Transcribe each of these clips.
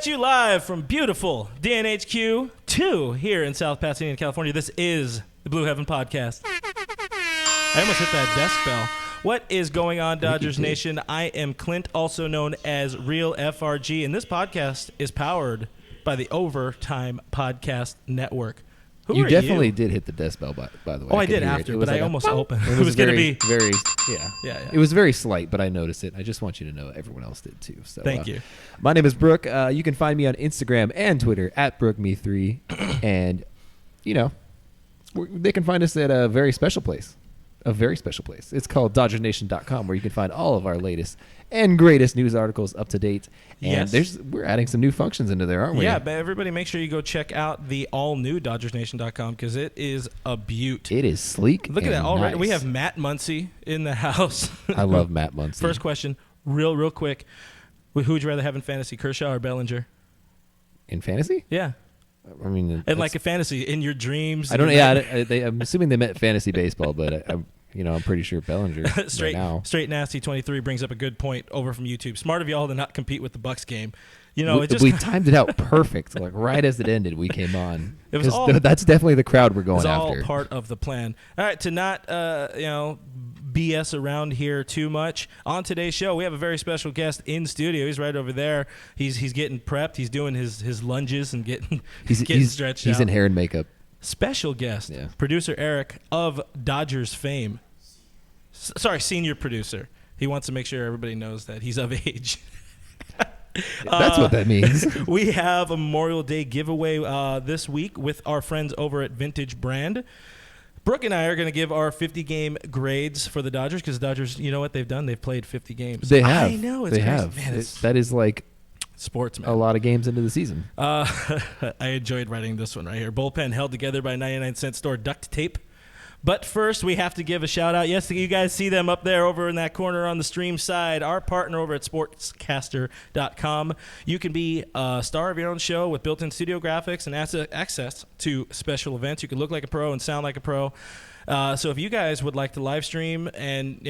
You live from beautiful DNHQ 2 here in South Pasadena, California. This is the Blue Heaven Podcast. I almost hit that desk bell. What is going on, Dodgers Nation? I am Clint, also known as Real FRG, and this podcast is powered by the Overtime Podcast Network. You definitely did hit the desk bell, by the way. Oh, I did after, but I almost opened. It was going to be very, yeah. It was very slight, but I noticed it. I just want you to know everyone else did too. So thank you. My name is Brooke. You can find me on Instagram and Twitter at BrookeMe3, and they can find us at a very special place. It's called DodgersNation.com, where you can find all of our latest and greatest news articles up to date. And we're adding some new functions into there, aren't we? Yeah, but everybody make sure you go check out the all-new DodgersNation.com because it is a beaut. It is sleek. Look at that already. Nice. We have Matt Muncy in the house. I love Matt Muncy. First question, real quick. Who would you rather have in fantasy, Kershaw or Bellinger? In fantasy? Yeah. I mean, and like a fantasy in your dreams. I don't know. Yeah, I'm assuming they meant fantasy baseball, but I'm pretty sure Bellinger. Straight right now. Straight Nasty 23 brings up a good point over from YouTube. Smart of y'all to not compete with the Bucks game. We timed it out perfect. Like right as it ended, we came on. It was that's definitely the crowd we're going after. It's all part of the plan. All right, to not BS around here too much. On today's show, we have a very special guest in studio. He's right over there. He's getting prepped. He's doing his lunges and getting stretched out. He's in hair and makeup. Special guest, Producer Erick of Dodgers fame. Senior producer. He wants to make sure everybody knows that he's of age. That's what that means. We have a Memorial Day giveaway this week with our friends over at Vintage Brand. Brooke and I are going to give our 50-game grades for the Dodgers because the Dodgers, you know what they've done? They've played 50 games. They have. I know. It's they crazy. have. Man, that is like sports, man. A lot of games into the season. I enjoyed writing this one right here. Bullpen held together by 99-cent store duct tape. But first, we have to give a shout-out. Yes, you guys see them up there over in that corner on the stream side. Our partner over at sportscaster.com. You can be a star of your own show with built-in studio graphics and access to special events. You can look like a pro and sound like a pro. So if you guys would like to live stream and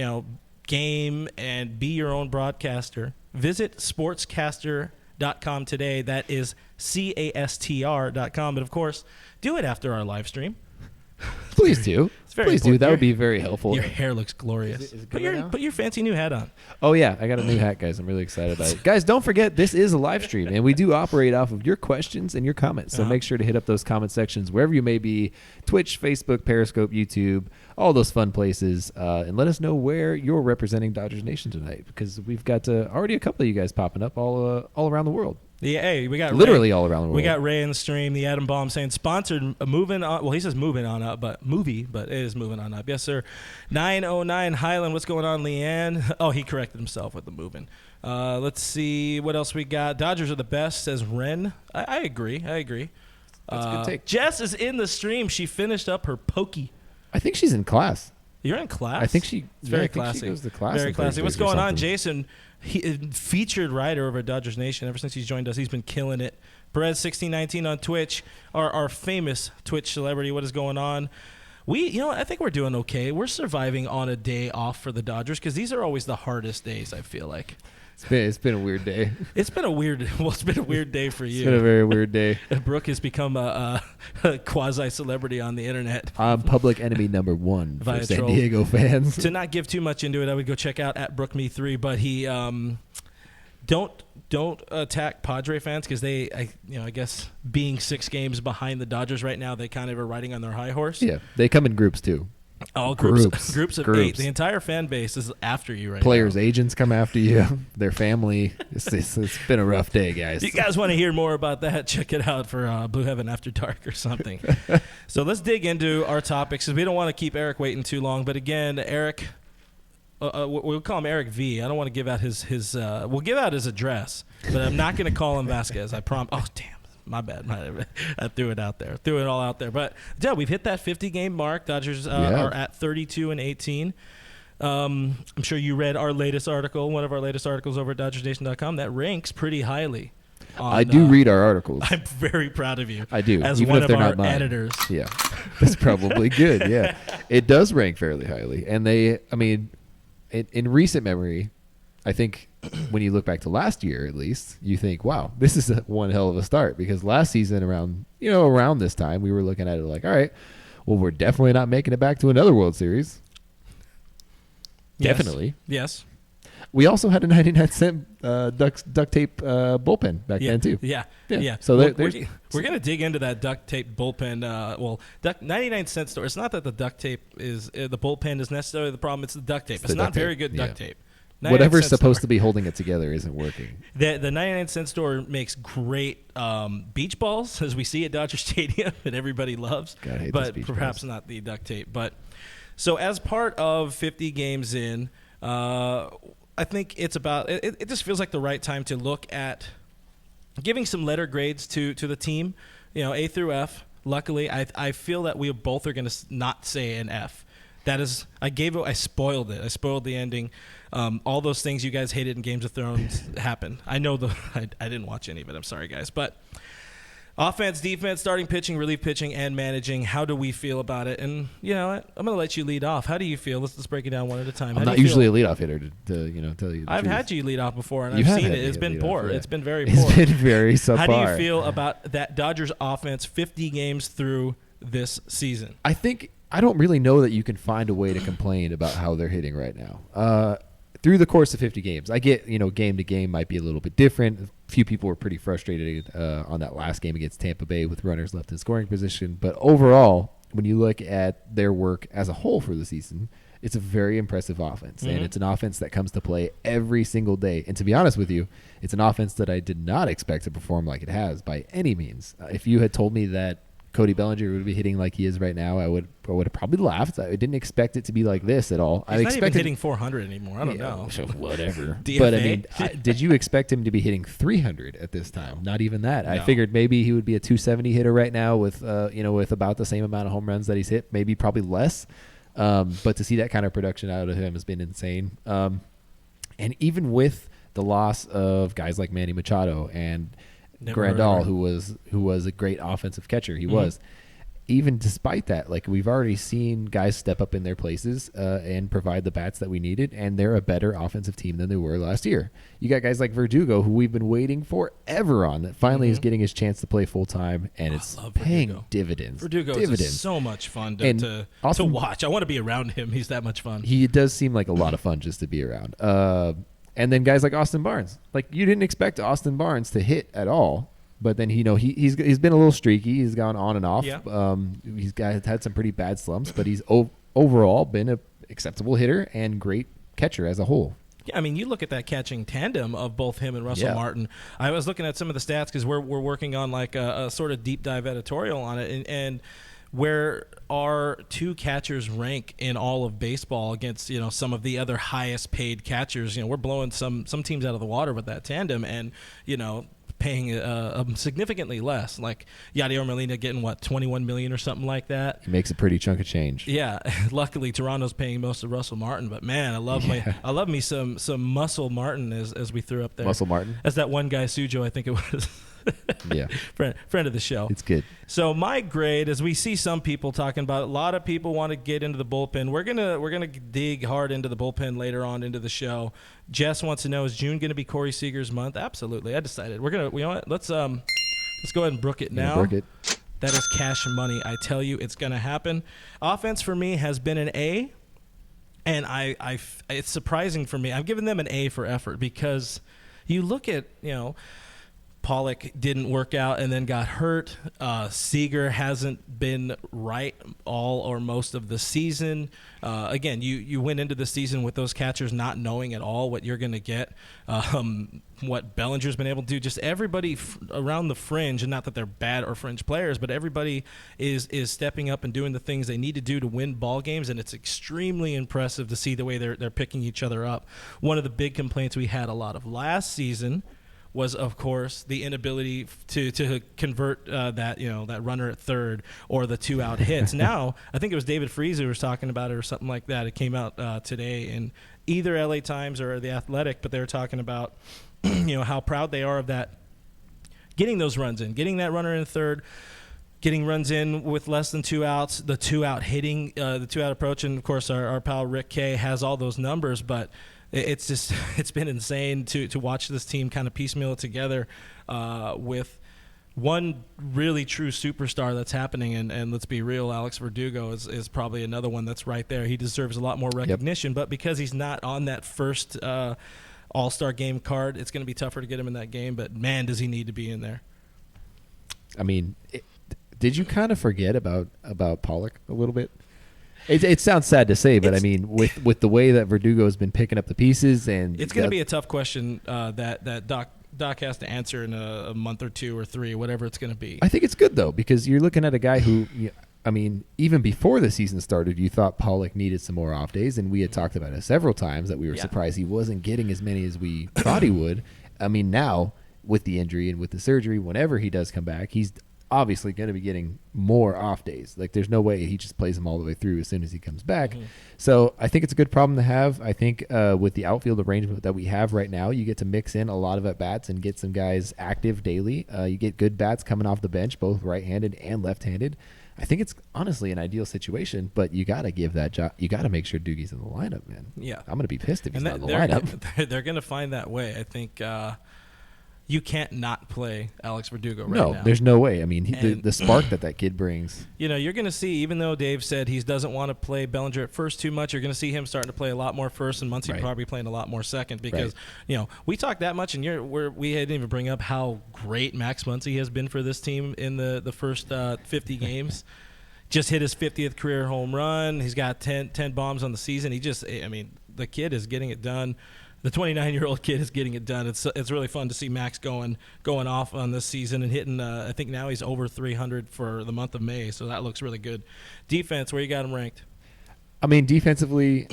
game and be your own broadcaster, visit sportscaster.com today. That is CASTR.com. But, of course, do it after our live stream. Please do. Please do. That would be very helpful. Your hair looks glorious. Is it good put your fancy new hat on. Oh, yeah. I got a new hat, guys. I'm really excited about it. Guys, don't forget, this is a live stream, and we do operate off of your questions and your comments. So make sure to hit up those comment sections wherever you may be, Twitch, Facebook, Periscope, YouTube, all those fun places, and let us know where you're representing Dodgers Nation tonight because we've got already a couple of you guys popping up all around the world. Yeah, hey, we got literally Ray. All around the world. We got Ray in the stream, the Atom Bomb saying sponsored moving on. Well, he says moving on up, but it is moving on up. Yes, sir. 909 Highland, what's going on, Leanne? Oh, he corrected himself with the moving. Let's see what else we got. Dodgers are the best, says Ren. I agree. That's a good take. Jess is in the stream. She finished up her pokey. I think she's in class. You're in class? I think she. It's very I think classy. She goes to class. Very classy. What's going on, Jason? Featured writer over at Dodgers Nation. Ever since he's joined us, he's been killing it. Perez1619 on Twitch, our famous Twitch celebrity. What is going on? I think we're doing okay. We're surviving on a day off for the Dodgers because these are always the hardest days, I feel like. It's been a weird day. It's been a weird day for you. It's been a very weird day. Brooke has become a quasi-celebrity on the internet. I'm public enemy number one for San troll. Diego fans. To not give too much into it, I would go check out at BrookeMe3, but he don't attack Padre fans because I guess being 6 games behind the Dodgers right now, they kind of are riding on their high horse. Yeah, they come in groups too. All groups of 8. The entire fan base is after you right Players' now. agents come after you. Their family. It's been a rough day, guys. If you guys want to hear more about that, check it out for Blue Heaven After Dark or something. So let's dig into our topics because we don't want to keep Eric waiting too long. But again, Eric, we'll call him Eric V. I don't want to give out his we'll give out his address, but I'm not going to call him Vasquez. I promise. Oh, damn. My bad. I threw it out there. Threw it all out there. But, yeah, we've hit that 50-game mark. Dodgers are at 32-18. I'm sure you read our latest article, one of our latest articles over at DodgersNation.com. That ranks pretty highly. I do read our articles. I'm very proud of you. I do. As even one if of they're our not mine. editors. Yeah. That's probably good, yeah. It does rank fairly highly. And in recent memory, I think when you look back to last year, at least, you think, wow, this is one hell of a start, because last season around this time, we were looking at it like, all right, well, we're definitely not making it back to another World Series. Yes. Definitely. Yes. We also had a 99-cent duct tape bullpen back then, too. Yeah. So we're going to dig into that duct tape bullpen. 99-cent store. It's not that the duct tape is the bullpen is necessarily the problem. It's the duct tape. It's not very good duct tape. Whatever's supposed to be holding it together isn't working. The 99-cent store makes great beach balls, as we see at Dodger Stadium, and everybody loves. God, I hate but those beach perhaps balls. not the duct tape. But so as part of 50 games in, I think it's about. It just feels like the right time to look at giving some letter grades to the team. A through F. Luckily, I feel that we both are going to not say an F. That is, I spoiled it. I spoiled the ending. All those things you guys hated in Games of Thrones happened. I know I didn't watch any of it. I'm sorry, guys. But offense, defense, starting pitching, relief pitching, and managing. How do we feel about it? And you know what? I'm going to let you lead off. How do you feel? Let's break it down one at a time. I'm not usually a leadoff hitter to tell you the truth. I've had you lead off before, and You I've have seen had it. me It's been lead poor. off, yeah. It's been very poor. It's been very subpar. How do you feel about that Dodgers offense 50 games through this season? I don't really know that you can find a way to complain about how they're hitting right now. Through the course of 50 games, I get, game to game might be a little bit different. A few people were pretty frustrated on that last game against Tampa Bay with runners left in scoring position. But overall, when you look at their work as a whole for the season, it's a very impressive offense. Mm-hmm. And it's an offense that comes to play every single day. And to be honest with you, it's an offense that I did not expect to perform like it has by any means. If you had told me that Cody Bellinger would be hitting like he is right now, I would have probably laughed. I didn't expect it to be like this at all. He's not even hitting 400 anymore. I don't know. So whatever. DFA? But I mean, did you expect him to be hitting 300 at this time? Not even that. No. I figured maybe he would be a 270 hitter right now with with about the same amount of home runs that he's hit, maybe probably less. But to see that kind of production out of him has been insane. And even with the loss of guys like Manny Machado and Grandal, who was a great offensive catcher. He was. Even despite that, like, we've already seen guys step up in their places and provide the bats that we needed, and they're a better offensive team than they were last year. You got guys like Verdugo, who we've been waiting forever on, that finally is getting his chance to play full time, and it's paying dividends. Verdugo is so much fun to watch. I want to be around him. He's that much fun. He does seem like a lot of fun just to be around. And then guys like Austin Barnes. Like, you didn't expect Austin Barnes to hit at all, but then he's been a little streaky. He's gone on and off. Yeah. He's had some pretty bad slumps, but he's overall been an acceptable hitter and great catcher as a whole. Yeah, I mean, you look at that catching tandem of both him and Russell Martin. I was looking at some of the stats because we're working on like a sort of deep dive editorial on it, and where our two catchers rank in all of baseball against some of the other highest paid catchers. We're blowing some teams out of the water with that tandem, and paying significantly less. Like Yadier Molina getting $21 million or something like that. He makes a pretty chunk of change. Yeah, luckily Toronto's paying most of Russell Martin, but man, I love me some Muscle Martin as we threw up there. Muscle Martin. As that one guy Sujo, I think it was. Yeah, friend of the show. It's good. So my grade, as we see some people talking about, a lot of people want to get into the bullpen. We're gonna dig hard into the bullpen later on into the show. Jess wants to know, is June gonna be Corey Seager's month? Absolutely. I decided we're gonna. You know what? Let's go ahead and brook it now. Brook it. That is cash money. I tell you, it's gonna happen. Offense for me has been an A, and it's surprising for me. I've given them an A for effort because you look at Pollock didn't work out and then got hurt. Seager hasn't been right all or most of the season. Again, you went into the season with those catchers not knowing at all what you're going to get. What Bellinger's been able to do, just everybody around the fringe, and not that they're bad or fringe players, but everybody is stepping up and doing the things they need to do to win ball games, and it's extremely impressive to see the way they're picking each other up. One of the big complaints we had a lot of last season was, of course, the inability to convert that runner at third or the 2-out hits. Now, I think it was David Freese who was talking about it or something like that. It came out today in either LA Times or The Athletic, but they were talking about how proud they are of that, getting those runs in, getting that runner in third, getting runs in with less than 2 outs, the 2-out hitting, the 2-out approach, and of course our pal Rick Kay has all those numbers, but it's just it's been insane to watch this team kind of piecemeal it together with one really true superstar that's happening, and let's be real, Alex Verdugo is probably another one that's right there. He deserves a lot more recognition, but because he's not on that first All-Star game card, it's going to be tougher to get him in that game, but man, does he need to be in there. I mean, did you kind of forget about Pollock a little bit? It sounds sad to say, but I mean, with the way that Verdugo has been picking up the pieces, and it's going to be a tough question that Doc has to answer in a month or 2 or 3, whatever it's going to be. I think it's good though, because you're looking at a guy who, I mean, even before the season started, you thought Pollock needed some more off days, and we had talked about it several times that we were surprised he wasn't getting as many as we thought he would. I mean, now with the injury and with the surgery, whenever he does come back, he's obviously going to be getting more off days. Like, there's no way he just plays them all the way through as soon as he comes back. Mm-hmm. So I think it's a good problem to have. I think with the outfield arrangement that we have right now, you get to mix in a lot of at-bats and get some guys active daily. You get good bats coming off the bench, both right-handed and left-handed. I think it's honestly an ideal situation, but you got to give that job. You got to make sure Doogie's in the lineup, man. Yeah. I'm going to be pissed if he's not in the lineup. They're going to find that way. I think you can't not play Alex Verdugo right now. No, there's no way. I mean, the spark that kid brings. You're going to see, even though Dave said he doesn't want to play Bellinger at first too much, you're going to see him starting to play a lot more first, and Muncy probably playing a lot more second because, we talk that much, and we didn't even bring up how great Max Muncy has been for this team in the first 50 games. Just hit his 50th career home run. He's got 10 bombs on the season. The kid is getting it done. The 29-year-old kid is getting it done. It's really fun to see Max going off on this season and hitting. I think now he's over 300 for the month of May, so that looks really good. Defense, where you got him ranked? I mean, defensively,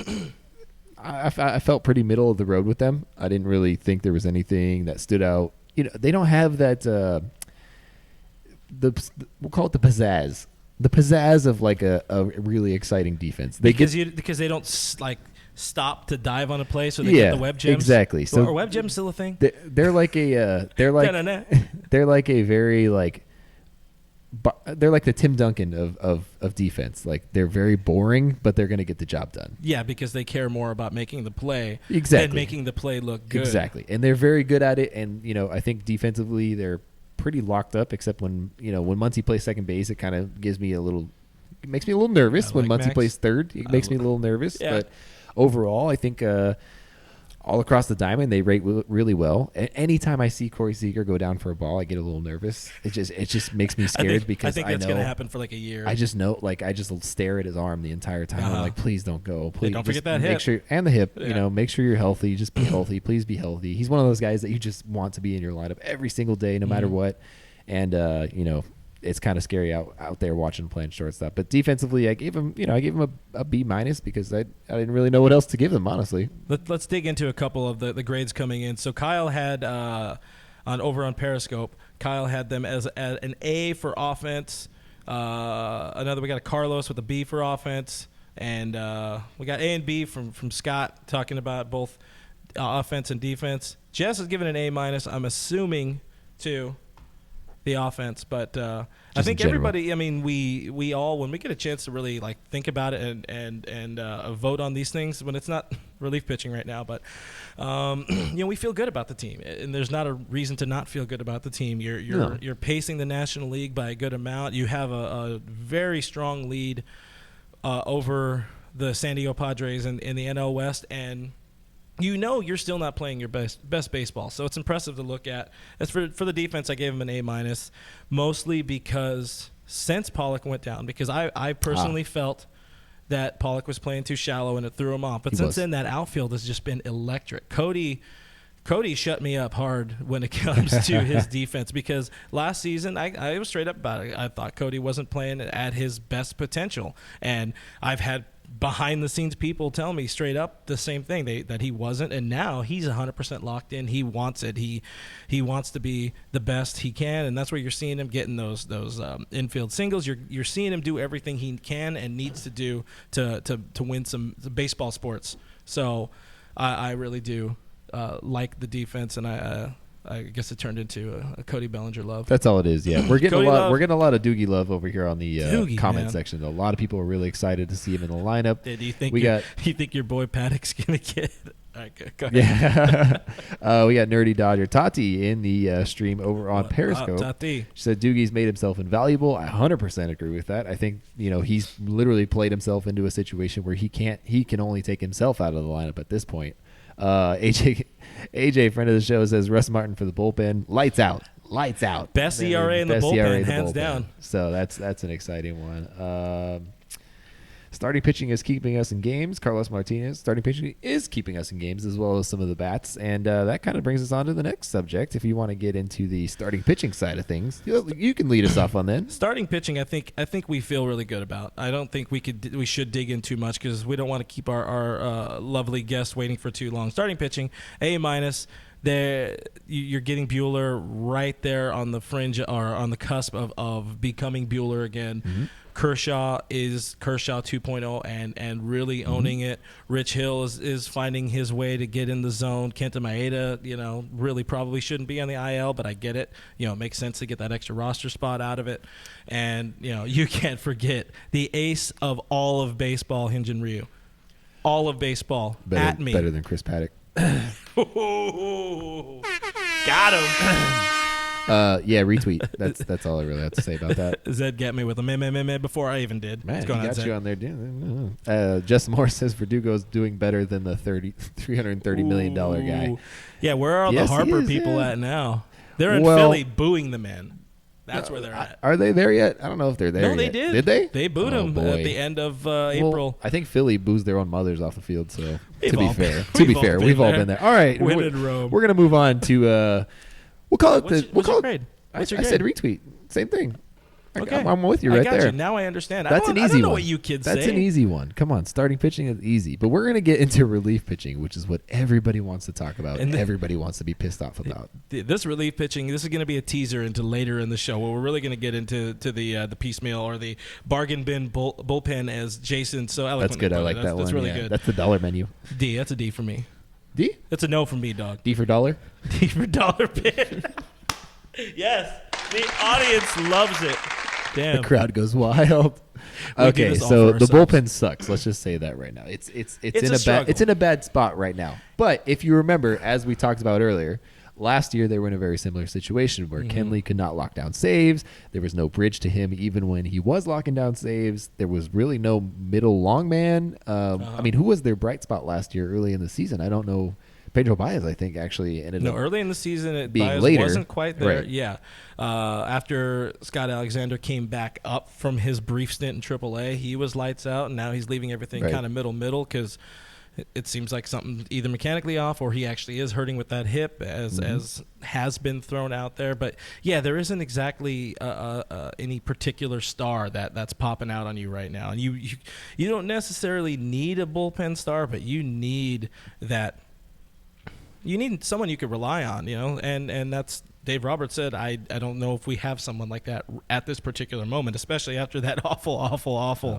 I felt pretty middle of the road with them. I didn't really think there was anything that stood out. They don't have that. We'll call it the pizzazz. The pizzazz of like a really exciting defense. Because they don't stop to dive on a play, so they get the web gems. Exactly. So are web gems still a thing? They're like a they're like a very they're like the Tim Duncan of defense. Like, they're very boring, but they're going to get the job done. Yeah, because they care more about making the play than making the play look good. Exactly, and they're very good at it. And I think defensively they're pretty locked up, except when when Muncy plays second base, it kind of makes me a little nervous. When Muncy plays third, it makes me a little nervous. Yeah. But overall, I think all across the diamond they rate really well. Anytime I see Corey Seager go down for a ball, I get a little nervous. It just makes me scared because I think that's going to happen for like a year. I just know, I just stare at his arm the entire time. I'm like, please don't go. Please don't forget that hip. And the hip. Yeah. Make sure you're healthy. Just be healthy. Please be healthy. He's one of those guys that you just want to be in your lineup every single day, no matter what. And it's kind of scary out there watching him playing shortstop. But defensively, I gave him a B- because I didn't really know what else to give them, honestly. Let's dig into a couple of the grades coming in. So Kyle had over on Periscope, Kyle had them as an A for offense. We got a Carlos with a B for offense, and we got A and B from Scott talking about both offense and defense. Jess is given an A-. I'm assuming too. The offense, but I think everybody. I mean, we all, when we get a chance to really think about it and vote on these things, when it's not relief pitching right now, but we feel good about the team, and there's not a reason to not feel good about the team. You're pacing the National League by a good amount. You have a very strong lead over the San Diego Padres in the NL West, and you're still not playing your best baseball, so it's impressive to look at. As for the defense, I gave him an A-, mostly because since Pollock went down, because I personally felt that Pollock was playing too shallow and it threw him off. But since then, that outfield has just been electric. Cody shut me up hard when it comes to his defense, because last season I was straight up about it. I thought Cody wasn't playing at his best potential, and I've had behind-the-scenes people tell me straight up the same thing, that he wasn't, and now he's 100% locked in. He wants it. He wants to be the best he can, and that's where you're seeing him getting those infield singles. You're seeing him do everything he can and needs to do to win some baseball sports. So I really do like the defense, and I guess it turned into a Cody Bellinger love. That's all it is. Yeah, we're getting We're getting a lot of Doogie love over here on the comment section. A lot of people are really excited to see him in the lineup. Do you think your boy Paddock's gonna get All right, go ahead. Yeah. We got Nerdy Dodger Tati in the stream over on Periscope. Tati. She said Doogie's made himself invaluable. I 100% agree with that. I think, he's literally played himself into a situation where he can only take himself out of the lineup at this point. AJ, friend of the show, says Russ Martin for the bullpen. Lights out. Best ERA in the bullpen, hands down. So that's an exciting one. Starting pitching is keeping us in games. Carlos Martinez, starting pitching is keeping us in games as well as some of the bats. And that kind of brings us on to the next subject. If you want to get into the starting pitching side of things, you can lead us off on that. Starting pitching, I think we feel really good about. I don't think we should dig in too much because we don't want to keep our lovely guests waiting for too long. Starting pitching, A-. There, you're getting Buehler right there on the fringe or on the cusp of becoming Buehler again. Mm-hmm. Kershaw is Kershaw 2.0 and really owning it. Rich Hill is finding his way to get in the zone. Kenta Maeda, really probably shouldn't be on the IL, but I get it. It makes sense to get that extra roster spot out of it. And, you can't forget the ace of all of baseball, Hyun-Jin Ryu. All of baseball. At me. Better than Chris Paddock. Got him. Yeah, retweet. That's all I really have to say about that. Zed got me with a meh before I even did. Man, he got you on there. Justin Moore says Verdugo's doing better than the $330 million guy. Yeah, where are the Harper people at now? They're in Philly booing the man. That's where they're at. Are they there yet? I don't know if they're there yet. No, they did. Did they? They booed him at the end of April. I think Philly boos their own mothers off the field, so we've to be fair, we've all been there. All right. Win in Rome. We're going to move on to we'll call it What's your grade? I said retweet. Same thing. Okay. I'm with you right there. I got you. Now I understand. That's an easy one. I don't know what you kids say. That's an easy one. Come on. Starting pitching is easy. But we're going to get into relief pitching, which is what everybody wants to talk about and everybody wants to be pissed off about. This relief pitching, this is going to be a teaser into later in the show where we're really going to get into the piecemeal or the bargain bin bullpen, as Jason so eloquently That's good. I like that one. That's really good. That's the dollar menu. D. That's a D for me. D? That's a no from me, dog. D for dollar? D for dollar bin. Yes. The audience loves it. Damn. The crowd goes wild. Okay, so the bullpen sucks. Let's just say that right now. It's in a bad spot right now. But if you remember, as we talked about earlier, last year they were in a very similar situation where Kenley could not lock down saves. There was no bridge to him even when he was locking down saves. There was really no middle long man. I mean, who was their bright spot last year early in the season? I don't know. Pedro Baez, I think, actually ended up early in the season, being Baez later. Wasn't quite there. Right. Yeah. After Scott Alexander came back up from his brief stint in AAA, he was lights out, and now he's leaving everything kind of middle because it seems like something either mechanically off or he actually is hurting with that hip, as has been thrown out there. But, yeah, there isn't exactly any particular star that's popping out on you right now. And you don't necessarily need a bullpen star, but you need that. You need someone you could rely on, and that's Dave Roberts said, I don't know if we have someone like that at this particular moment, especially after that awful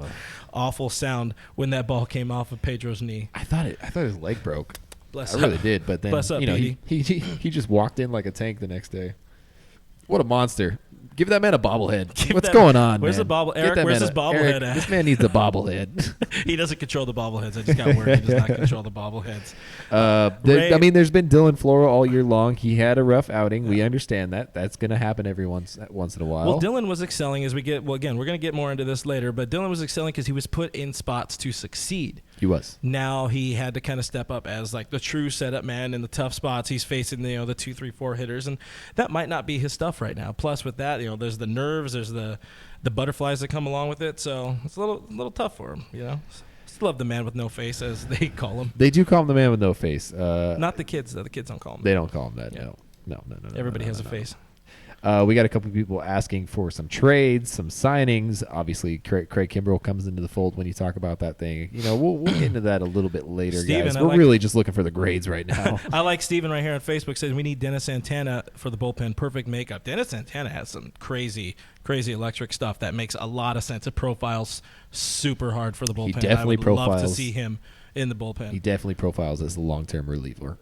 sound when that ball came off of Pedro's knee. I thought his leg broke. Bless I really did, but then he just walked in like a tank the next day. What a monster. Give that man a bobblehead. What's going on, Where's man? the bobble? Eric, where's his bobblehead at? This man needs a bobblehead. He doesn't control the bobbleheads. I just got word. He does not control the bobbleheads. There's been Dylan Floro all year long. He had a rough outing. We understand that. That's going to happen every once in a while. Well, Dylan was excelling as we get. Well, again, we're going to get more into this later. But Dylan was excelling because he was put in spots to succeed. He was. Now he had to kind of step up as like the true setup man in the tough spots. He's facing the 2, 3, 4 hitters, and that might not be his stuff right now. Plus, with that, there's the nerves, there's the butterflies that come along with it. So it's a little tough for him. Still love the man with no face, as they call him. They do call him the man with no face. Not the kids. The kids don't call him. They don't call him that. Yeah. No. Everybody has a face. We got a couple of people asking for some trades, some signings. Obviously, Craig Kimbrell comes into the fold when you talk about that thing. We'll get into that a little bit later, Steven, guys. We're really just looking for the grades right now. I like Steven right here on Facebook says we need Dennis Santana for the bullpen. Perfect makeup. Dennis Santana has some crazy electric stuff that makes a lot of sense. It profiles super hard for the bullpen. He definitely profiles. Love to see him in the bullpen. He definitely profiles as a long-term reliever.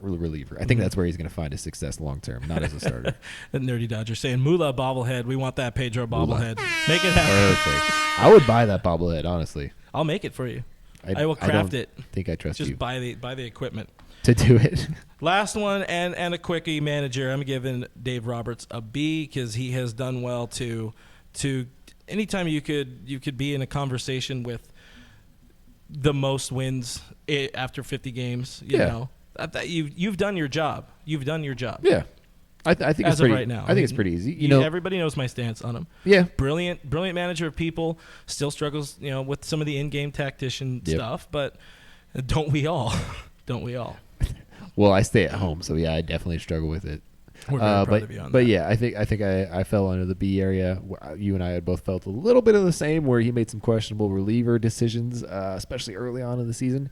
I think that's where he's going to find his success long-term, not as a starter. The Nerdy Dodger saying, Mula bobblehead. We want that Pedro bobblehead. Make it happen. Perfect. I would buy that bobblehead, honestly. I'll make it for you. I will craft it. I think I trust you. Just buy the equipment. to do it. Last one, and a quickie manager. I'm giving Dave Roberts a B because he has done well to anytime you could be in a conversation with the most wins after 50 games. You know, you've done your job. You've done your job. Yeah. I think as it's pretty, of right now, I think it's pretty easy. You know, everybody knows my stance on him. Yeah, brilliant manager of people. Still struggles, with some of the in-game tactician stuff. But don't we all? Don't we all? Well, I stay at home, so yeah, I definitely struggle with it. We're very proud of you on that. But yeah, I think I fell under the B area. You and I had both felt a little bit of the same, where he made some questionable reliever decisions, especially early on in the season.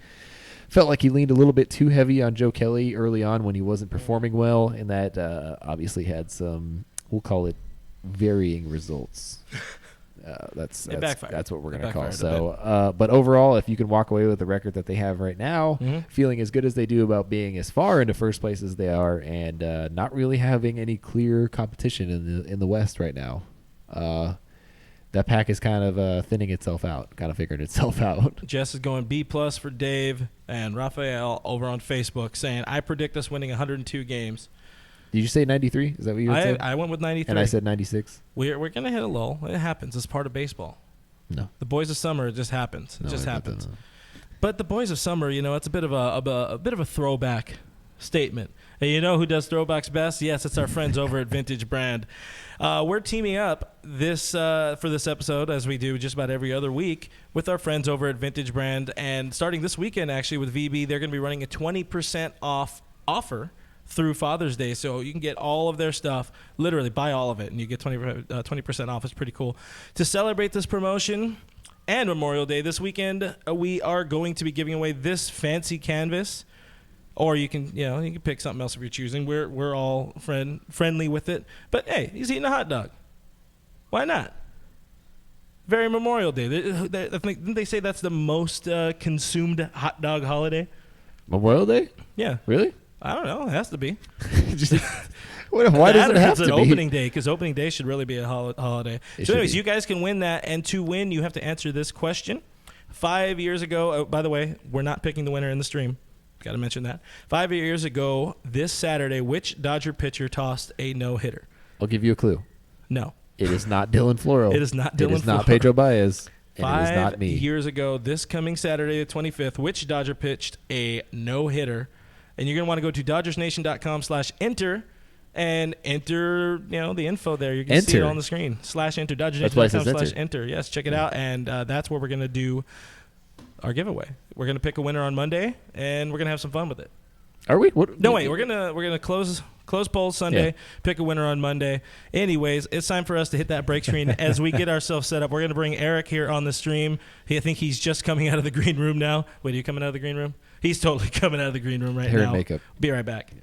Felt like he leaned a little bit too heavy on Joe Kelly early on when he wasn't performing well, and that obviously had some, we'll call it, varying results. That's what we're going to call. So, but overall, if you can walk away with the record that they have right now, feeling as good as they do about being as far into first place as they are, and not really having any clear competition in the West right now, that pack is kind of thinning itself out, kind of figuring itself out. Jess is going B+ for Dave, and Raphael over on Facebook saying, I predict us winning 102 games. Did you say 93? Is that what you said? I went with 93. And I said 96. We're going to hit a lull. It happens. It's part of baseball. No. The boys of summer, it just happens. It just happens. But the boys of summer, it's a bit of a throwback statement. And you know who does throwbacks best? Yes, it's our friends over at Vintage Brand. We're teaming up for this episode, as we do just about every other week, with our friends over at Vintage Brand. And starting this weekend, actually, with VB, they're going to be running a 20% off offer through Father's Day. So you can get all of their stuff, literally buy all of it, and you get 20% off. It's pretty cool. To celebrate this promotion and Memorial Day this weekend, we are going to be giving away this fancy canvas. Or you can pick something else if you're choosing. We're all friendly with it. But hey, he's eating a hot dog. Why not? Very Memorial Day. Didn't they say that's the most consumed hot dog holiday? Memorial Day? Yeah. Really? I don't know. It has to be. Why does it have to be? It's opening day, because opening day should really be a holiday. So anyways, you guys can win that. And to win, you have to answer this question. 5 years ago, by the way, we're not picking the winner in the stream. Got to mention that. 5 years ago, this Saturday, which Dodger pitcher tossed a no-hitter? I'll give you a clue. No. It is not Dylan Floro. It is not Dylan Floro. It is not Pedro Baez. And it is not me. 5 years ago, this coming Saturday, the 25th, which Dodger pitched a no-hitter? And you're going to want to go to DodgersNation.com/enter and enter, the info there. You can see it on the screen. /enter. DodgersNation.com/enter. Yes, check it out. And that's where we're going to do our giveaway. We're going to pick a winner on Monday, and we're going to have some fun with it. Are we? No, wait. We're gonna close polls Sunday. Pick a winner on Monday. Anyways, it's time for us to hit that break screen as we get ourselves set up. We're gonna bring Eric here on the stream. I think he's just coming out of the green room now. Wait, are you coming out of the green room? He's totally coming out of the green room right now. Hair and makeup. Be right back.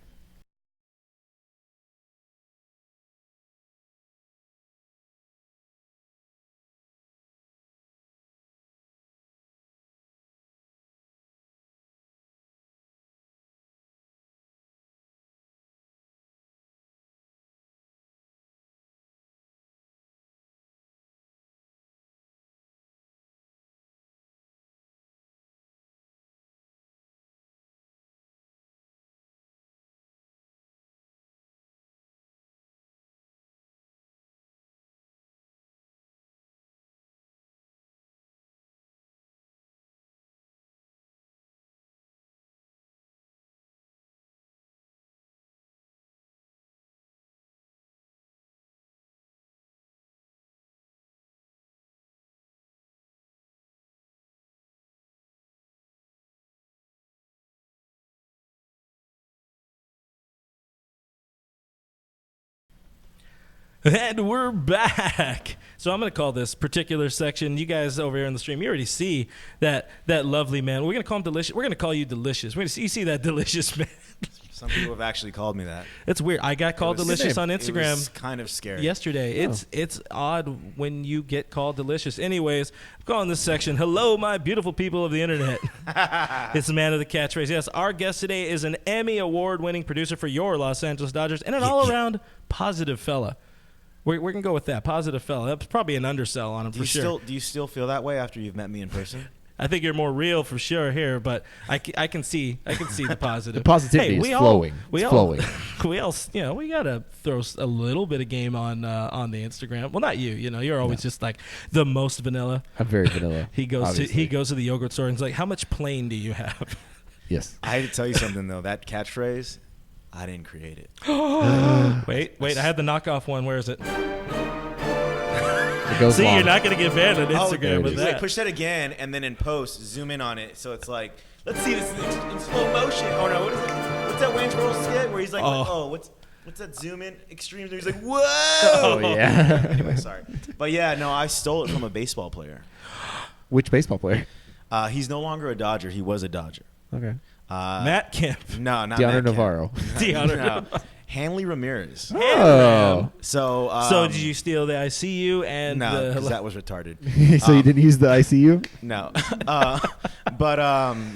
And we're back. So I'm going to call this particular section, you guys over here in the stream, you already see that lovely man. We're going to call him Delicious. We're going to call you Delicious. We're going to see that delicious man. Some people have actually called me that. It's weird. I got called Delicious on Instagram. It was kind of scary. Yesterday. Oh. It's odd when you get called Delicious. Anyways, I'm calling this section, Hello, my beautiful people of the internet. It's the man of the catchphrase. Yes, our guest today is an Emmy award-winning producer for your Los Angeles Dodgers and an all-around positive fella. We're going to go with that. Positive fella. That's probably an undersell on him for sure. Do you still feel that way after you've met me in person? I think you're more real for sure here, but I can see the positive. The positivity is flowing. We It's all, flowing. we gotta throw a little bit of game on the Instagram. Well, not you. You're always just like the most vanilla. I'm very vanilla. He goes to the yogurt store and he's like, "How much plain do you have?" Yes. I had to tell you something though. That catchphrase, I didn't create it. Wait, I had the knockoff one. Where is it? It goes See, long. you're not gonna get banned on there Instagram it with is. that. Wait, push that again, and then in post, zoom in on it. So it's like, let's see this in slow motion. Oh no, what is it? What's that Wayne's World skit where he's like, what's that zoom in extreme? And he's like, whoa. Oh yeah. Anyway, sorry, but yeah, no, I stole it from a baseball player. Which baseball player? He's no longer a Dodger. He was a Dodger. Okay. Matt Kemp. No, not Deanna Matt Kemp. Navarro. Deanna. No. Hanley Ramirez. Oh. So Did you steal the ICU and no, the because that was retarded. So you didn't use the ICU? No,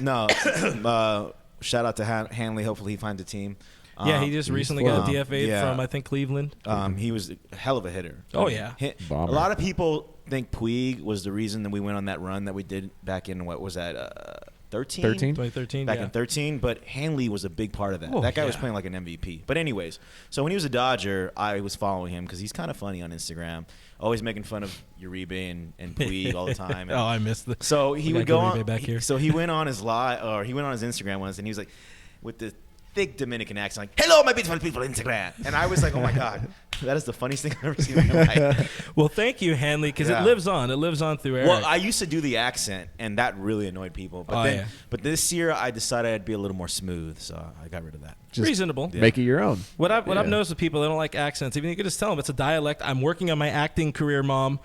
no. Shout out to Hanley. Hopefully he finds a team. Yeah, he just recently got DFA'd yeah. from I think Cleveland. He was a hell of a hitter. Oh yeah. A Bomber. lot of people think Puig was the reason that we went on that run that we did back in what was that 13? 2013. Back yeah. in 13, but Hanley was a big part of that. Oh, That guy was yeah. playing like an MVP. But anyways, so when he was a Dodger, I was following him because he's kind of funny on Instagram, always making fun of Uribe and Puig all the time. Oh, I missed the. So he We would got go Uribe on. back here. So he went on his Instagram once, and he was like, with the thick Dominican accent, like, "Hello, my beautiful people, Instagram." And I was like, "Oh my god, that is the funniest thing I've ever seen in my life." Well, thank you, Hanley, because Yeah. it lives on. It lives on through Eric. Well, I used to do the accent, and that really annoyed people. But but this year I decided I'd be a little more smooth, so I got rid of that. Just reasonable. Make it your own. What I've Yeah. noticed with people, they don't like accents. Even you could just tell them it's a dialect. I'm working on my acting career, Mom.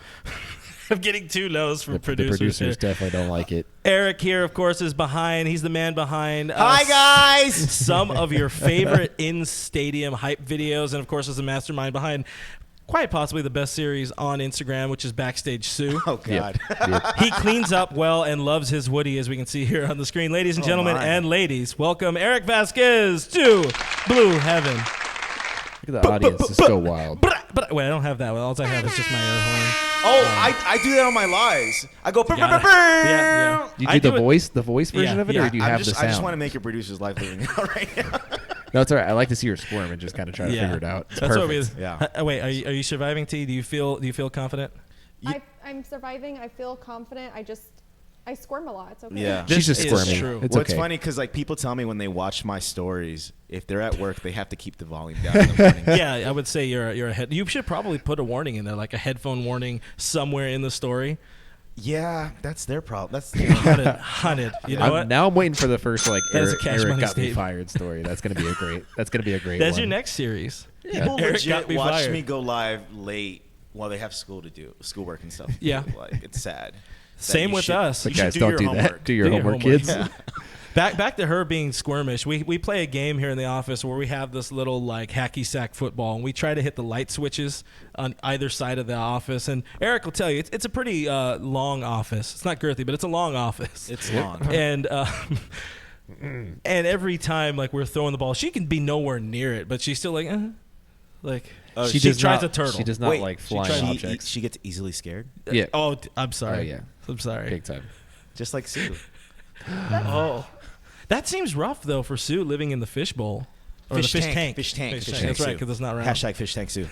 I'm getting too lows from The producers. producers here. definitely don't like it. Eric here, of course, is behind. He's the man behind. Hi guys. Some of your favorite in-stadium hype videos, and of course, is the mastermind behind quite possibly the best series on Instagram, which is Backstage Sue. Oh god. Yep. He cleans up well and loves his Woody, as we can see here on the screen. Ladies and gentlemen my. and ladies, welcome Eric Vasquez to Blue Heaven. Look at the audience just go wild. Wait, I don't have that one. All I have is just my air horn. Oh, I do that on my lives. I go. gotta- yeah. You I do do the voice version Yeah, of it, yeah. or do you have the sound? I just want to make your producer's life living out right now. No, it's all right. I like to see her squirm and just kind of try to figure it out. It's That's perfect. what we. Yeah. Wait, are you surviving, T? Do you feel confident? I'm surviving. I feel confident. I squirm a lot. It's okay. Yeah. She's just This is squirming. true. It's What's okay. funny because like people tell me when they watch my stories, if they're at work, they have to keep the volume down. In the morning. Yeah, I would say you're a head. You should probably put a warning in there, like a headphone warning somewhere in the story. Yeah, that's their problem. That's Hunted. You know what? Now I'm waiting for the first like That is a Eric, Cash Eric Money got me statement. fired story. That's gonna be a great. That's gonna be a great. That's one. your next series. people Eric legit got me watch fired. me go live late while they have schoolwork and stuff. Yeah. Like it's sad. Same You with should- us. you But should guys, do don't your do homework. that. Do your homework, homework. kids. Yeah. Back to her being squirmish. We play a game here in the office where we have this little like hacky sack football, and we try to hit the light switches on either side of the office. And Eric will tell you it's a pretty long office. It's not girthy, but it's a long office. It's long. And and every time like we're throwing the ball, she can be nowhere near it, but she's still like Oh, She she does tries not- a turtle. She does not Wait, like she flying tries- objects. She gets easily scared, Yeah. Oh, I'm sorry. Oh, yeah. I'm sorry. Big time. just like Sue. Oh, that seems rough though for Sue living in the fishbowl or Fish the fish tank. tank. Fish tank. Fish That's tank, right, Sue. because it's not round. Hashtag fish tank Sue.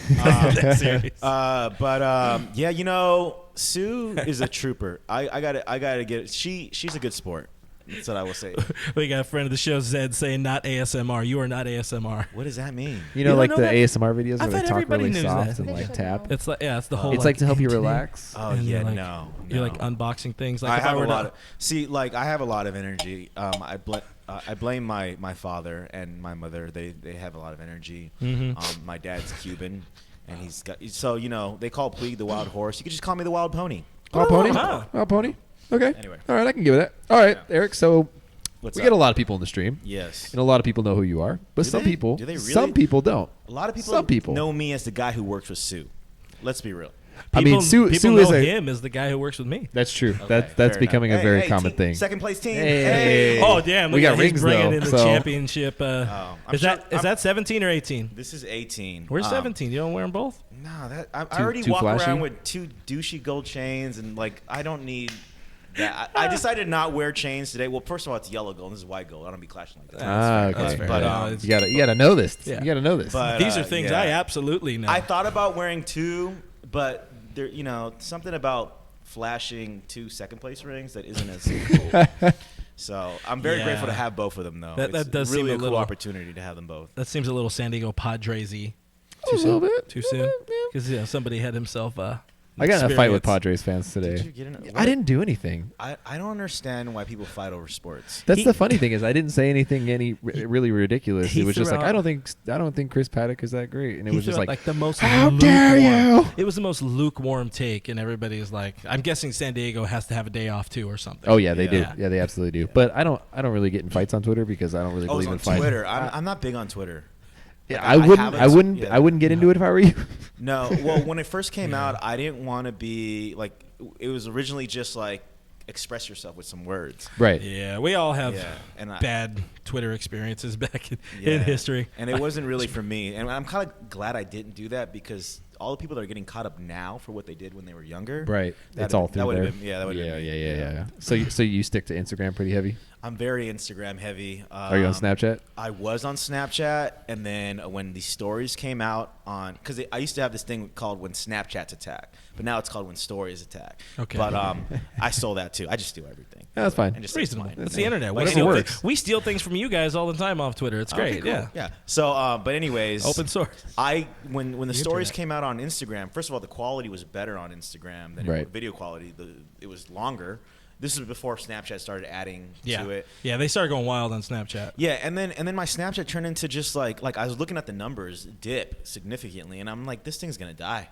That's serious. Yeah, you know, Sue is a trooper. I gotta get it. She's a good sport. That's what I will say. We got a friend of the show, Zed, saying not ASMR. You are not ASMR. What does that mean? You know, don't like know the that? ASMR videos I where they thought talk everybody really knew soft that. and They like should tap. know. It's like it's the whole. It's like to help you intimate- relax. Oh and yeah, you're like, no. You're like unboxing things. Like I if have were a to- lot of like I have a lot of energy. I blame my father and my mother. They have a lot of energy. Mhm. My dad's Cuban, and he's got so you know they call Puig the wild horse. You could just call me the wild pony. Oh, pony. wow. Oh, pony. Okay. Anyway. All right, I can give it that. All right, Yeah. Eric. So What's we up? get a lot of people in the stream, Yes. and a lot of people know who you are. But Do some they? people, Do they really? some people don't. A lot of people. Some people know me as the guy who works with Sue. Let's be real. I mean, Sue people is know a- him as the guy who works with me. That's true. Okay, That's fair becoming enough. a very Hey, common team, thing. Second place team. Hey. Oh damn! We look got at- he's rings, bringing though, in the so- championship. I'm Is sure- that 17 or 18? This is 18. Where's 17? You don't wear them both? No, that I Too- already too walk flashy? around with 2 douchey gold chains and like I don't need Yeah, I decided to not wear chains today. Well, first of all, it's yellow gold. This is white gold. I don't be clashing like that. Okay. That's fair. But, You gotta know this. Yeah. You gotta know this. But, These are things I absolutely know. I thought about wearing 2, but there, something about flashing 2 second place rings that isn't as cool. So I'm very grateful to have both of them, though. That does really seem a cool little opportunity to have them both. That seems a little San Diego Padres-y. A little bit. Too soon? Because somebody had himself I got in a fight with experience. Padres fans today. Did you get in I didn't do anything. I don't understand why people fight over sports. That's the funny thing is I didn't say anything really ridiculous. It was just like I don't think Chris Paddock is that great, and it was just like the most how dare you? It was the most lukewarm take, and everybody is like, I'm guessing San Diego has to have a day off too or something. Oh yeah, they do. Yeah. Yeah, they absolutely do. But I don't really get in fights on Twitter because I don't really believe on in fighting. Twitter. I'm not big on Twitter. Yeah, Like, I wouldn't get into it if I were you. No, well, when it first came out, I didn't want to be like. It was originally just like express yourself with some words. Right. Yeah, we all have and bad Twitter experiences back in history. And it wasn't really for me. And I'm kind of glad I didn't do that because all the people that are getting caught up now for what they did when they were younger. Right. It's all through there. That would have been. Yeah. So you stick to Instagram pretty heavy? I'm very Instagram heavy. Are you on Snapchat? I was on Snapchat, and then when the stories came out on, because I used to have this thing called When Snapchats Attack, but now it's called When Stories Attack. Okay. But I stole that too. I just steal everything. Yeah, that's fine. And just Reasonable. mine. It's the internet. Whatever Steal works. we steal things from you guys all the time off Twitter. It's great. Okay, cool. Yeah. So, but anyways, Open source. When the stories internet. came out on Instagram, first of all, the quality was better on Instagram than Right. video quality. It was longer. This is before Snapchat started adding Yeah. to it. Yeah, they started going wild on Snapchat. Yeah, and then my Snapchat turned into just like I was looking at the numbers dip significantly, and I'm like, this thing's gonna die.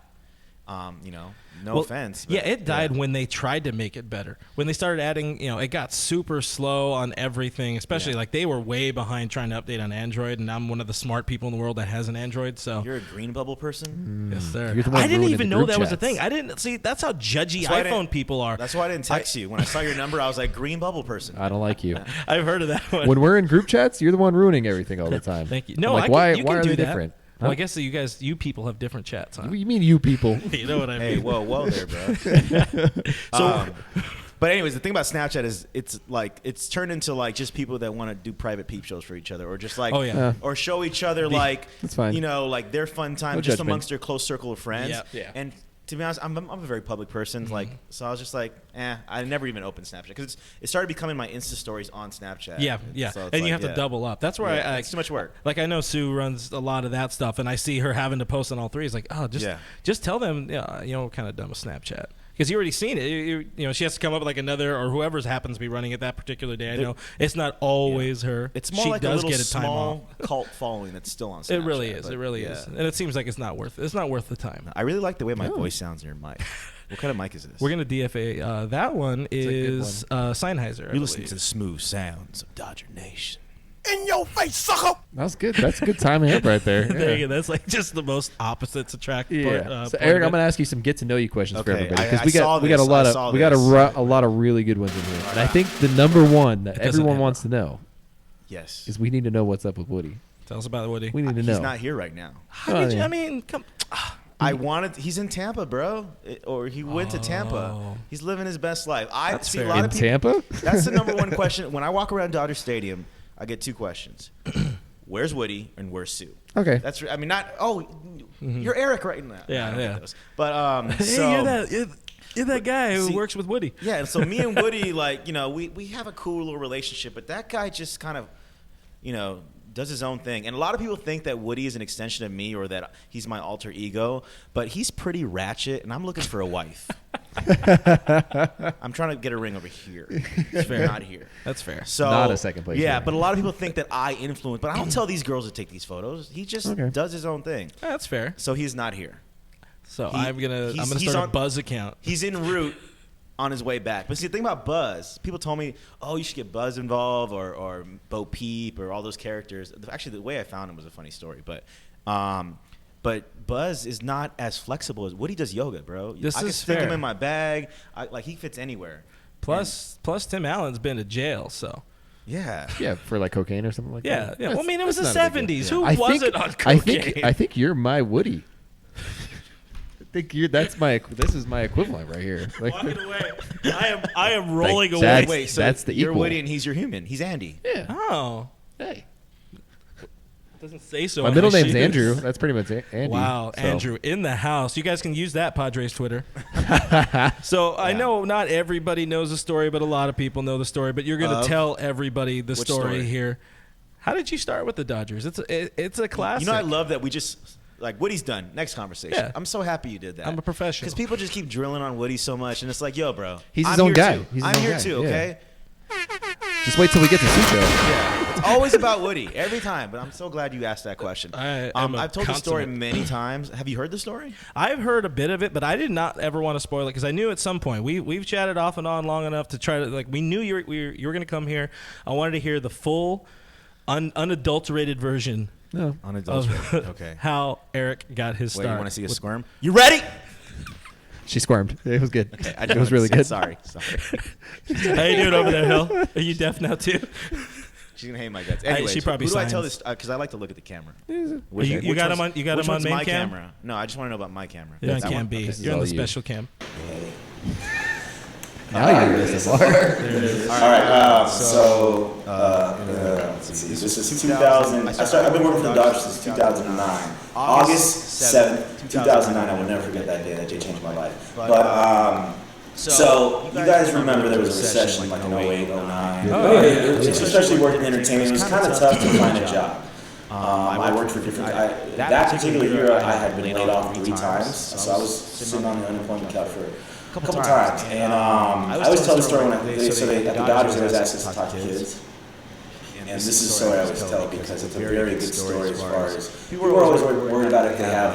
No offense. But, yeah, it died when they tried to make it better. When they started adding, it got super slow on everything, especially like they were way behind trying to update on Android, and I'm one of the smart people in the world that has an Android, so. You're a green bubble person? Yes, sir. You're the one I didn't ruining even the know group that was a chats. thing. I didn't see. That's how judgy That's why I iPhone didn't- people are. That's why I didn't text you. When I saw your number, I was like, green bubble person. I don't like you. I've heard of that one. When we're in group chats, you're the one ruining everything all the time. Thank you. I'm No, like, you why can are do they that. different? Well, Huh? I guess you people have different chats, huh? What do you mean, you people? You know what I mean? Hey, whoa there, bro. But anyways, the thing about Snapchat is it's turned into like just people that want to do private peep shows for each other, or just like, Oh, yeah. or show each other like, That's fine. like their fun time No just judgment. amongst their close circle of friends. Yep. Yeah. And to be honest, I'm a very public person, like, so I was just like, I never even opened Snapchat because it started becoming my Insta stories on Snapchat. Yeah. So it's And you like, have to double up. That's where Yeah, I it's too much work. Like I know Sue runs a lot of that stuff, and I see her having to post on all three. It's like, oh, just tell them, kind of done with Snapchat. Because you already seen it. She has to come up with like another, or whoever's happens to be running it that particular day. I know it's not always her. It's more she like does a little get a time off. small cult following that's still on Snapchat. It really is. but It really yeah. is. And it seems like it's not worth the time. I really like the way my voice sounds in your mic. What kind of mic is this? We're gonna DFA. That one is Sennheiser. I You're listening believe. to the smooth sounds of Dodger Nation. In your face, sucker! That was good. That's a good timing up right there. There Yeah. you go. That's like just the most opposites attract. Yeah. So Eric, I'm going to ask you some get to know you questions for Okay, everybody I because saw we got a this. lot I saw of we got this. a lot of really good ones in here. And I think the number one that doesn't everyone ever. wants to know Yes. is we need to know what's up with Woody. Tell us about Woody. We need to know. He's not here right now. How did you? yeah. I mean, come. He's in Tampa, bro. Or he went to Tampa. Oh. He's living his best life. I That's see fair. a lot in of people. Tampa? That's the number one question. When I walk around Dodger Stadium, I get two questions. Where's Woody and where's Sue? Okay. That's I mean not you're Eric right now. Yeah, I don't get yeah. those. But Hey, so you're that guy who See- works with Woody. yeah, and so me and Woody, like, we have a cool little relationship, but that guy just kind of, does his own thing. And a lot of people think that Woody is an extension of me or that he's my alter ego, but he's pretty ratchet, and I'm looking for a wife. I'm trying to get a ring over here. It's fair. Not here. That's fair. So Not a second place Yeah, ring. but a lot of people think that I influence, but I don't tell these girls to take these photos. He just Okay. does his own thing. That's fair. So he's not here. So He- I'm gonna he's start a on- Buzz account. He's en route on his way back. But see, the thing about Buzz, people told me, oh, you should get Buzz involved or Bo Peep or all those characters. Actually, the way I found him was a funny story. But Buzz is not as flexible as Woody does yoga, bro. This I can is stick him fair. in my bag. He fits anywhere. Plus Tim Allen's been to jail, so Yeah. Yeah, for like cocaine or something like yeah. that. Yeah. Well, I mean, it was the that's not a big deal. '70s. Who I wasn't think, on cocaine? I think you're my Woody. think this is my equivalent right here. Like, Walking away. I am rolling away. that's- Wait, so that's the you're equal. Woody and he's your human. He's Andy. yeah. Oh, Hey. doesn't say so. My on middle my name's sheet. Andrew. That's pretty much Andy. Wow, So. Andrew in the house. You guys can use that Padres Twitter. So I know not everybody knows the story, but a lot of people know the story. But you're going to tell everybody the Which story story? here. How did you start with the Dodgers? It's a classic. You know, I love that we just like Woody's done. Next conversation. Yeah. I'm so happy you did that. I'm a professional. Because people just keep drilling on Woody so much, and it's like, yo, bro, He's his I'm own here guy. Too. He's his I'm own here guy, too. yeah. Okay. Just wait till we get to Sucho. Yeah. It's always about Woody every time. But I'm so glad you asked that question. I've told the story many times. Have you heard the story? I've heard a bit of it, but I did not ever want to spoil it because I knew at some point we've chatted off and on long enough to try to we knew you were going to come here. I wanted to hear the full, unadulterated version No. Unadulterated. Okay. how Eric got his Wait, start. you want to see a squirm? You ready? She squirmed. It was good. Okay, I It was really good. Sorry. How you doing over there, Hill? Are you deaf now too? She's gonna hate my guts. Anyways, she probably who do I tell signs. this? Because I like to look at the camera. You Which got him one's- on. You got which him on one's main my cam. camera? No, I just want to know about my camera. You're on That cam one? B. This is You're on all the you. special cam. Now you're ASMR. All right. Let's see. This is 2000. I've been working for the Dodgers since 2009. August 7th, 2009. I will never forget that day. That day changed my life. But so you guys remember there was a recession like in 08, 09. Especially working in entertainment, it was kind of tough to find a job. I worked for different. That particular year, I had been laid off 3 times, so I was sitting on the unemployment couch for a couple times. And I always tell the story when at the Dodgers, they always ask us to talk to kids. And this is a story I always tell because it's a very good story as far as people are always worried about if they have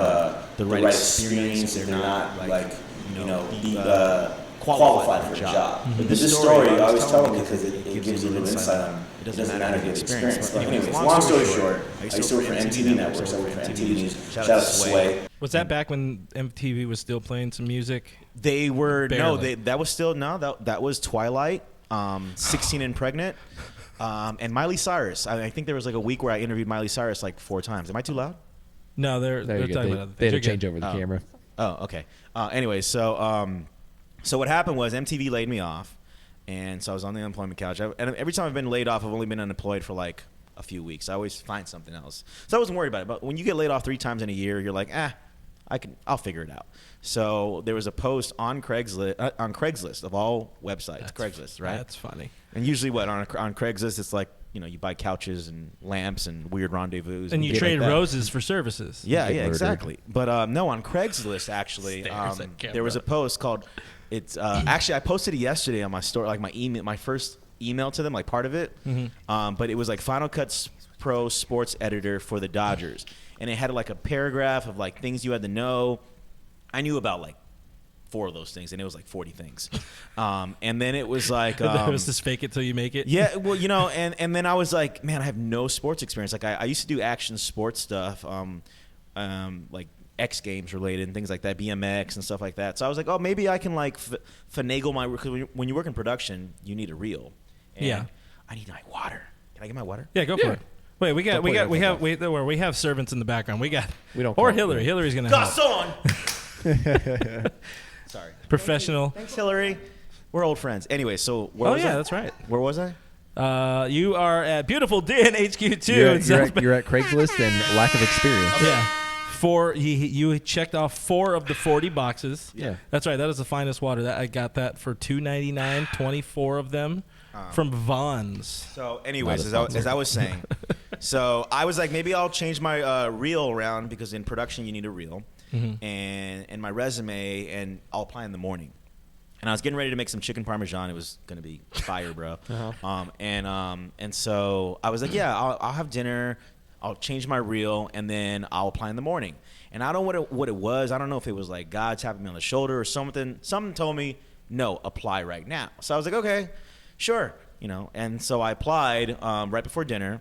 the right experience, if they're not qualified for a job. But this story I always tell them because it gives you a little insight on it doesn't matter if you have experience. But anyways, long story short, I used to work for MTV Networks. I worked for MTV News. Shout out to Sway. Was that back when MTV was still playing some music? They were Barely. that was still that was Twilight, 16 and Pregnant, and Miley Cyrus. I think there was like a week where I interviewed Miley Cyrus like 4 times. Am I too loud? No, they're There you talking go. about other They had to things. You're change good. over the camera. Oh, okay. Anyway, so what happened was MTV laid me off, and so I was on the unemployment couch. And every time I've been laid off, I've only been unemployed for like a few weeks. I always find something else, so I wasn't worried about it. But when you get laid off 3 times in a year, you're like, I'll figure it out. So there was a post on Craigslist of all websites, Craigslist, right? That's funny. And usually, on Craigslist, it's like you buy couches and lamps and weird rendezvous, And you shit trade like that. roses for services. Yeah, Get yeah, murdered. exactly. But no, on Craigslist actually, Stares at camera. there was a post called. It's actually I posted it yesterday on my story, like my email, my first email to them, like part of it. But it was like Final Cut Pro Sports Editor for the Dodgers, and it had like a paragraph of like things you had to know. I knew about like 4 of those things, and it was like 40 things. And then it was like It was just fake it till you make it. yeah, well, and then I was like, man, I have no sports experience. Like I used to do action sports stuff, like X Games related and things like that, BMX and stuff like that. So I was like, oh, maybe I can like finagle my. Because when you work in production, you need a reel. And Yeah. I need my water. Can I get my water? Yeah, go for it. Wait, we Don't pour your phone we have servants in the background. We don't call or it. Hillary. Hillary's gonna help. Garçon. Sorry. Professional. Thanks, Hillary. We're old friends. Anyway, so where was I? That's right. Where was I? You are at beautiful Den HQ2. You're in South Bend. at Craigslist and lack of experience. Yeah. You checked off 4 of the 40 boxes. Yeah. That's right. That is the finest water. That I got that for $2.99, 24 of them from Vaughn's. So, anyways, Not a as I was saying, so I was like, maybe I'll change my reel around because in production you need a reel, and my resume, and I'll apply in the morning. And I was getting ready to make some chicken parmesan. It was gonna be fire, bro. And so I was like, yeah, I'll have dinner. I'll change my reel, and then I'll apply in the morning. And I don't know what it was. I don't know if it was like God tapping me on the shoulder or something. Something told me, no, apply right now. So I was like, okay, sure. And so I applied right before dinner,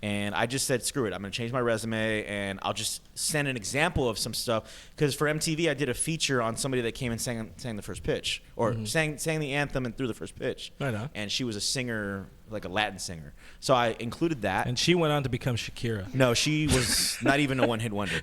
And I just said, screw it. I'm going to change my resume, and I'll just send an example of some stuff. Because for MTV, I did a feature on somebody that came and sang the first pitch, or sang the anthem and threw the first pitch. Right on. And she was a singer, like a Latin singer. So I included that. And she went on to become Shakira. No, she was not even a one-hit wonder.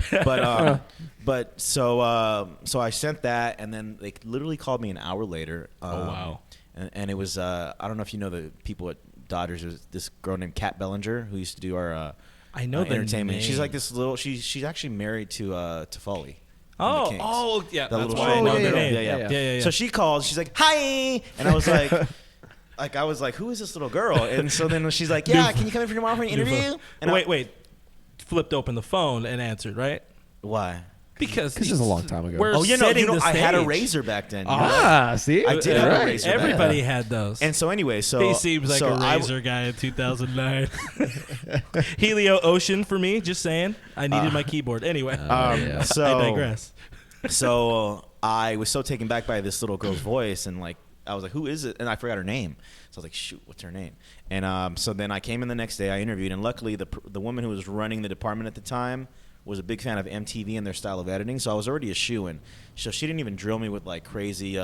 But so I sent that, and then they literally called me an hour later. Oh, wow. And it was I don't know if you know the people at Dodgers. It was this girl named Kat Bellinger who used to do our I know the entertainment. name. She's like this little. She's actually married to Foley. Oh, yeah. That That's little why I show. know the Yeah. name. So she called. She's like, "Hi," and I was like. I was like, who is this little girl? And so then she's like, yeah, can you come in for tomorrow for an interview? And wait. Flipped open the phone and answered, right? Why? Because this is a long time ago. We're Oh, setting the I had a stage. razor back then. See? I did have a Right. razor. Everybody had those. And so anyway, he seems like a razor guy in 2009. Helio Ocean for me, just saying. I needed my keyboard. Anyway, So I digress. So I was so taken back by this little girl's voice, and like I was like, who is it? And I forgot her name. So I was like, shoot, what's her name? And so then I came in the next day, I interviewed, and luckily the woman who was running the department at the time was a big fan of MTV and their style of editing, so I was already a shoo-in. So she didn't even drill me with like crazy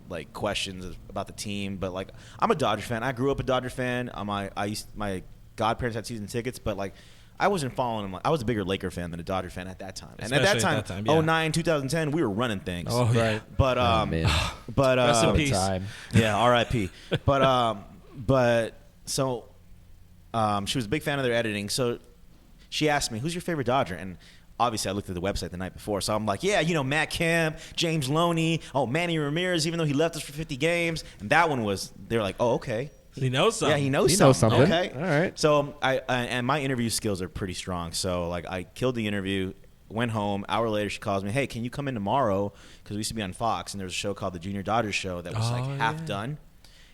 like questions about the team, but like I'm a Dodger fan. I grew up a Dodger fan. My godparents had season tickets, but like I wasn't following them. I was a bigger Laker fan than a Dodger fan at that time. And at Especially that time, yeah. 09, 2010, we were running things. Oh, yeah. Right. But Rest in peace. Time. yeah, R.I.P. But so she was a big fan of their editing. So she asked me, "Who's your favorite Dodger?" And obviously, I looked at the website the night before, so I'm like, "Yeah, Matt Kemp, James Loney, Manny Ramirez, even though he left us for 50 games." And that one was, they were like, "Oh, okay." He knows something. Yeah, he knows something. Okay, All right. So and my interview skills are pretty strong. So like I killed the interview, went home. Hour later, she calls me, "Hey, can you come in tomorrow?" Because we used to be on Fox, and there was a show called the Junior Dodgers Show that was half done.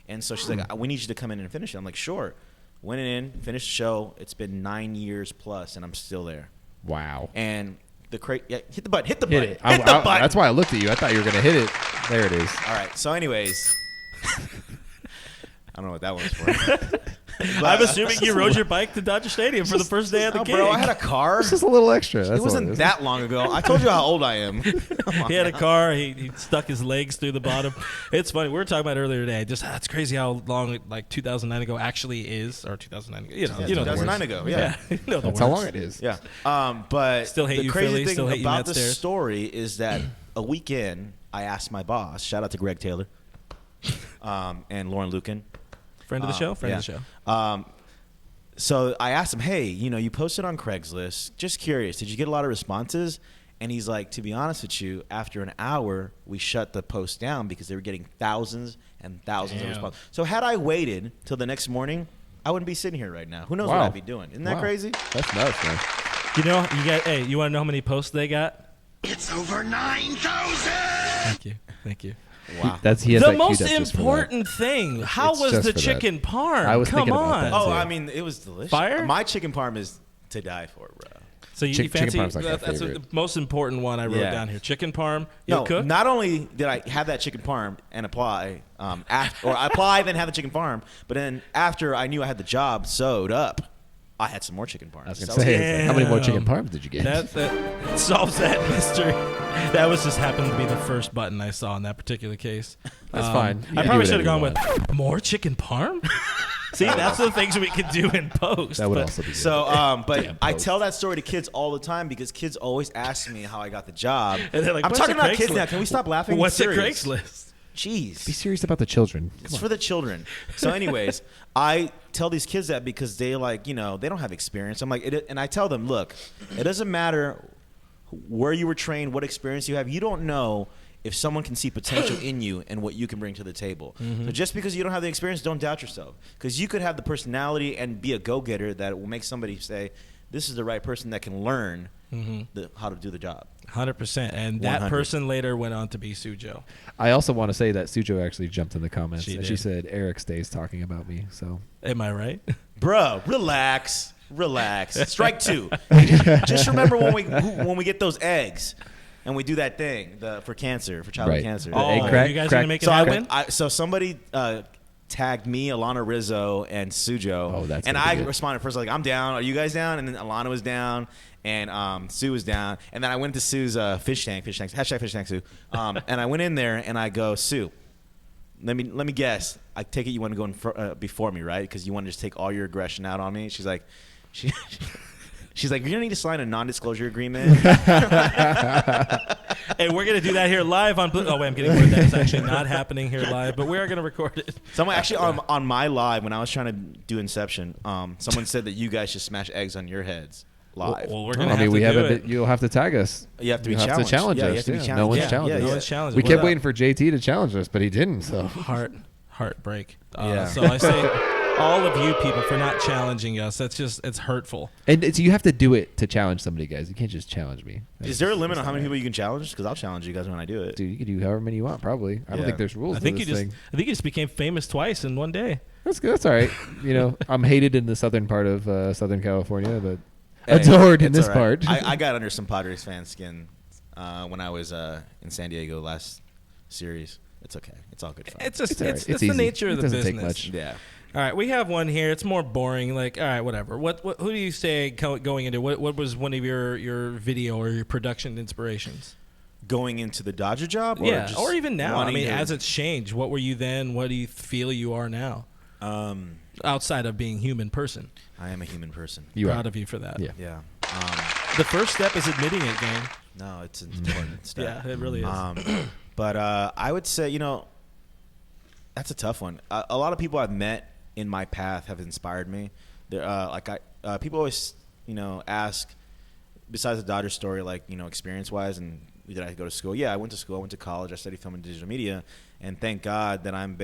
And so she's like, "We need you to come in and finish it." I'm like, "Sure." Went in, finished the show. It's been 9 years plus, and I'm still there. Wow. And hit the button. Hit the Hit button. it. Hit the button. That's why I looked at you. I thought you were going to hit it. There it is. All right. So, anyways, I don't know what that one's for. I'm assuming you rode your bike to Dodger Stadium for the first day of the game. Bro, I had a car. It's just a little extra. That's It wasn't that long ago. I told you how old I am. He had a car. He stuck his legs through the bottom. It's funny. We were talking about earlier today. It's crazy how long like 2009 ago actually is, or 2009 ago. You know 2009 ago. Yeah. You know the That's how words. long it is. Yeah. But Still hate the you, crazy Philly. thing Still hate you, about Matt the Stairs. story is that a week in, I asked my boss, shout out to Greg Taylor, and Lauren Lucan. Friend of the show. Friend of the show. So I asked him, hey, you posted on Craigslist. Just curious, did you get a lot of responses? And he's like, to be honest with you, after an hour, we shut the post down because they were getting thousands and thousands of responses. So had I waited till the next morning, I wouldn't be sitting here right now. Who knows what I'd be doing? Isn't that crazy? That's nuts, man. You want to know how many posts they got? It's over 9,000! Thank you. Wow. He has The that most queued up just for that. important thing. How It's was just the for that. chicken parm? I was Come thinking about on. that. Oh, too. I mean, it was delicious. Fire? My chicken parm is to die for, bro. So you Chicken fancy parm's like my that's the favorite. most important one I wrote Yeah. down here. Chicken parm. You'll No, cook? not only did I have that chicken parm and apply, I apply then have the chicken parm, but then after I knew I had the job sewed up, I had some more chicken parm. I was going So to say, it's like, how many more chicken Damn. parms did you get? That solves that mystery. That was just happened to be the first button I saw in that particular case. That's fine. You I can probably do should have whatever gone you with more chicken parm. See, that's the things we could do in post. That would but- also be good. So, but Damn I post. tell that story to kids all the time because kids always ask me how I got the job. And they're like, I'm "What's talking a about kids Craigslist?" now. Can we stop laughing? What's It's a serious. Craigslist? Jeez. Be serious about the children. It's for the children. So, anyways, I tell these kids that because they they don't have experience. I'm like, and I tell them, look, it doesn't matter where you were trained, what experience you have. You don't know if someone can see potential in you and what you can bring to the table. So just because you don't have the experience, don't doubt yourself. Because you could have the personality and be a go-getter that will make somebody say, this is the right person that can learn how to do the job. 100%. And that 100. person later went on to be Sujo. I also want to say that Sujo actually jumped in the comments. She and did. she said, Eric stays talking about me. So Am I right? Bro, relax. Strike two. Just remember when we get those eggs and we do that thing for childhood Right. cancer. The egg Oh, crack, you guys crack- gonna make it So happen? so somebody tagged me, Alana Rizzo, and Sujo. Oh, that's and gonna I be good. responded first like, I'm down. Are you guys down? And then Alana was down, and Sue was down. And then I went to Sue's fish tank, hashtag fish tank Sue. And I went in there and I go, Sue, let me guess. I take it you want to go in before me, right? Because you want to just take all your aggression out on me. She's like, she's like, you're gonna need to sign a non-disclosure agreement. Hey, we're gonna do that here live on. Oh wait, I'm getting word that's actually not happening here live, but we are gonna record it. Someone actually on my live when I was trying to do Inception, someone said that you guys should smash eggs on your heads live. Well, we're No, gonna I mean, we have have to do a it. bit. You'll have to tag us. You have to be You have challenged. to challenge Yeah, us. you have to be Yeah, challenged. no one's Yeah, challenged yeah, us. yeah. No one's challenged. We What kept up? waiting for JT to challenge us, but he didn't. So Heartbreak. Yeah. So I say, all of you people for not challenging us. It's hurtful. and you have to do it to challenge somebody, guys. You can't just challenge me. Is there a limit on how many people you can challenge? Because I'll challenge you guys when I do it. Dude, you can do however many you want. Probably. I don't Yeah. think there's rules. I think to you this just thing. I think you just became famous twice in one day. That's good. That's all right. You know, I'm hated in the southern part of Southern California, but Hey, adored in it's this all right. part. I got under some Padres fan skin when I was in San Diego last series. It's okay. It's all good fun. It's just It's all right. it's It's the easy. nature It of the doesn't business. take much. yeah. All right, we have one here. It's more boring. Like, all right, whatever. What who do you say going into what was one of your video or your production inspirations? Going into the Dodger job? Or Yeah, just or even now. I wanting mean, to- as it's changed, what were you then? What do you feel you are now? Outside of being human person. I am a human person. You Proud are. of you for that. Yeah. Yeah. The first step is admitting it, gang. No, it's an important step. Yeah, it really is. But I would say, that's a tough one. A lot of people I've met in my path have inspired me. People always, ask, besides the Dodger story, experience-wise, and did I go to school? Yeah, I went to school. I went to college. I studied film and digital media, and thank God that I'm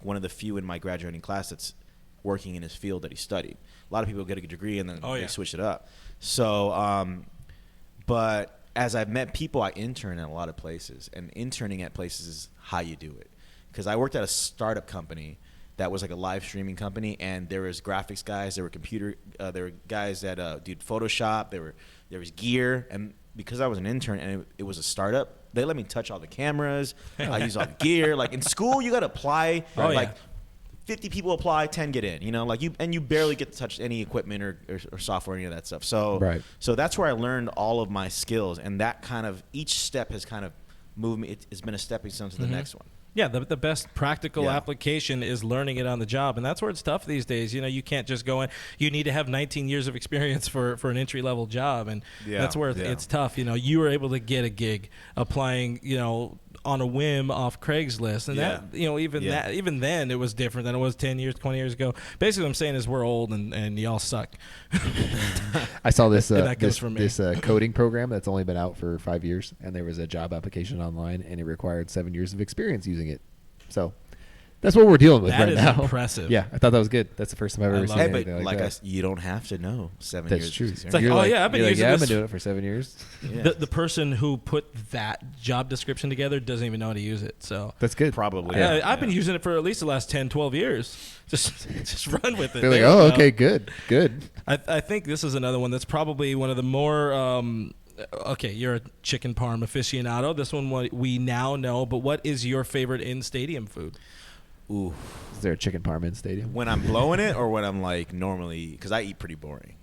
one of the few in my graduating class that's working in his field that he studied. A lot of people get a degree and then they switch it up. So, but as I've met people, I intern at a lot of places, and interning at places is how you do it. Because I worked at a startup company that was like a live streaming company, and there was graphics guys, there were guys that did Photoshop, there was gear, and because I was an intern and it was a startup, they let me touch all the cameras. I use all the gear. Like in school, you got to apply. Oh, yeah. 50 people apply, 10 get in. You barely get to touch any equipment or software, any of that stuff. So, Right. So that's where I learned all of my skills, and that kind of each step has kind of moved me. It's been a stepping stone to the next one. Yeah, the best practical Yeah. application is learning it on the job, and that's where it's tough these days. You can't just go in. You need to have 19 years of experience for an entry level job, and that's where it's tough. You were able to get a gig applying, on a whim off Craigslist, and that even then it was different than it was 10 years, 20 years ago. Basically, what I'm saying is we're old and y'all suck. I saw this And that goes from me. this coding program that's only been out for 5 years, and there was a job application online, and it required 7 years of experience using it. So that's what we're dealing with That right is now. impressive. Yeah, I thought that was good. That's the first time I've ever I seen love Hey, it. anything but that. you don't have to know 7 That's years. true. Of It's like, You're oh, yeah, I've been you're using I've this- been doing it for 7 years. Yeah. The person who put that job description together doesn't even know how to use it. So That's good. Probably. I've been using it for at least the last 10, 12 years. Just run with it. They're like, There oh, you go. okay, good. I think this is another one that's probably one of the more okay, you're a chicken parm aficionado. This one we now know, but what is your favorite in-stadium food? Ooh. Is there a chicken parm in stadium? When I'm blowing it, or when I'm normally, because I eat pretty boring.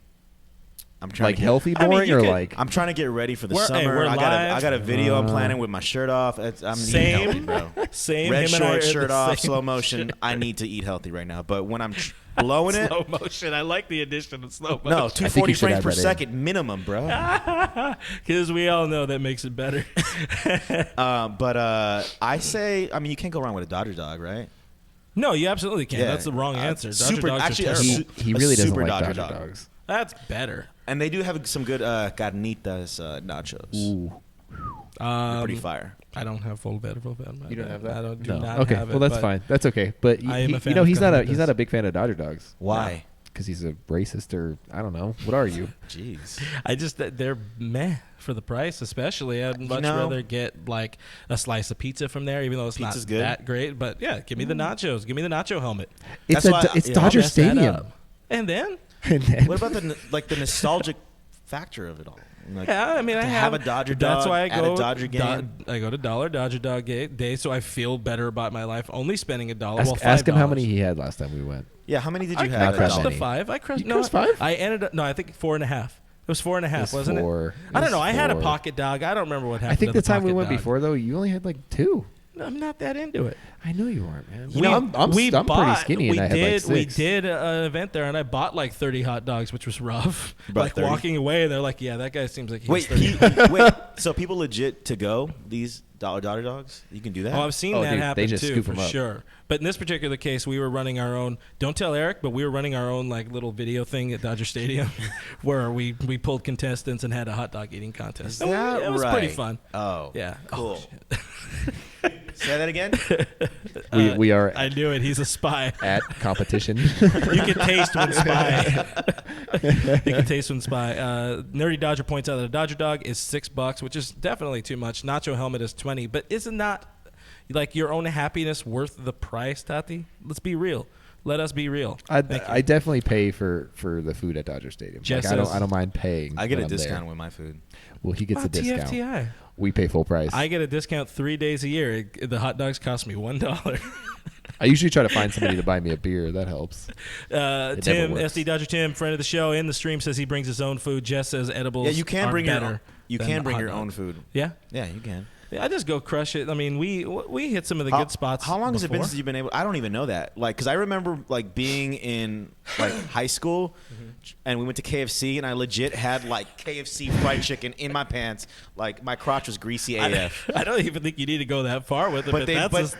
I'm trying Like to get, healthy I mean, boring you or could- like? I'm trying to get ready for the We're summer. live. I got a video I'm planning with my shirt off. I'm eating Same. healthy, bro. Same. Red him and I are shorts, the shirt off, same slow motion. I need to eat healthy right now. But when I'm blowing it, slow motion. I like the addition of slow motion. no, I think you 240 should frames add per that in. second minimum, bro. Because we all know that makes it better. But I say, I mean, you can't go wrong with a Dodger dog, right? No, you absolutely can't. Yeah. That's the wrong answer. Dodger super- dogs actually, are a terrible. he a really doesn't super like Dodger Dodger dog. dogs. That's better. And they do have some good carnitas nachos. Ooh. They're pretty fire. I don't have full vegetable. You don't have that? I don't No. not okay, have it. well that's but fine. That's okay. But I am a fan you know, of he's carnitas. not a big fan of Dodger dogs. Why? Because he's a racist, or I don't know. What are you? Jeez. I just they're meh for the price, especially. I'd much rather get like a slice of pizza from there, even though it's Pizza's not good. that great. But yeah, give me the nachos. Give me the nacho helmet. It's That's why- it's yeah, Dodger Mess that Stadium. up. And then And then- What about the nostalgic factor of it all? Like, Yeah, I mean, I have a Dodger dog. That's why I at go a Dodger game. I go to Dodger Dog Day, so I feel better about my life. Only spending $1. Ask him how $5. many he had last time we went. Yeah, how many did you I have? crushed that the many. 5. I crushed. You No, crushed 5? I ended up. No, I think 4.5. It was 4.5, It's wasn't 4. it? I don't know. I had a 4. pocket dog. I don't remember what happened. I think to the time we pocket went dog. before though, you only had like 2. I'm not that into it. I know you weren't, man. We- You know, I'm pretty skinny, and I had like 6. We did an event there, and I bought like 30 hot dogs, which was rough. About Like 30? walking away, they're like, "Yeah, that guy seems like he's Wait, 30." wait. So people legit to go these Dodger dogs? You can do that? Oh, I've seen Oh, that dude, they happen just too, scoop for 'em up. sure. But in this particular case, we were running our own. Don't tell Eric, but we were running our own like little video thing at Dodger Stadium, where we pulled contestants and had a hot dog eating contest. Is that It was pretty right? fun. Oh, Yeah. cool. Say that again. We are I knew it. He's a spy. at competition. You can taste when spy. You can taste when spy. Nerdy Dodger points out that a Dodger dog is $6, which is definitely too much. Nacho helmet is 20, but isn't not like your own happiness worth the price, Tati? Let's be real. Let us be real. I Thank you. I definitely pay for the food at Dodger Stadium. Jess Like, says- I don't mind paying. I get when a I'm discount there. with my food. Well, he gets a discount. TFTI. We pay full price. I get a discount 3 days a year. The hot dogs cost me $1. I usually try to find somebody to buy me a beer. That helps. It Tim, never works. SD Dodger Tim, friend of the show, in the stream says he brings his own food. Jess says edibles. Yeah, you can are bring your better own. You than can bring hot your dog. own food. Yeah? Yeah, you can. Yeah, I just go crush it. I mean, we hit some of the good spots. How long has it been before. since you've been able? I don't even know that. Like, because I remember like being in like high school, and we went to KFC, and I legit had like KFC fried chicken in my pants. Like my crotch was greasy AF. I don't even think you need to go that far with it, but,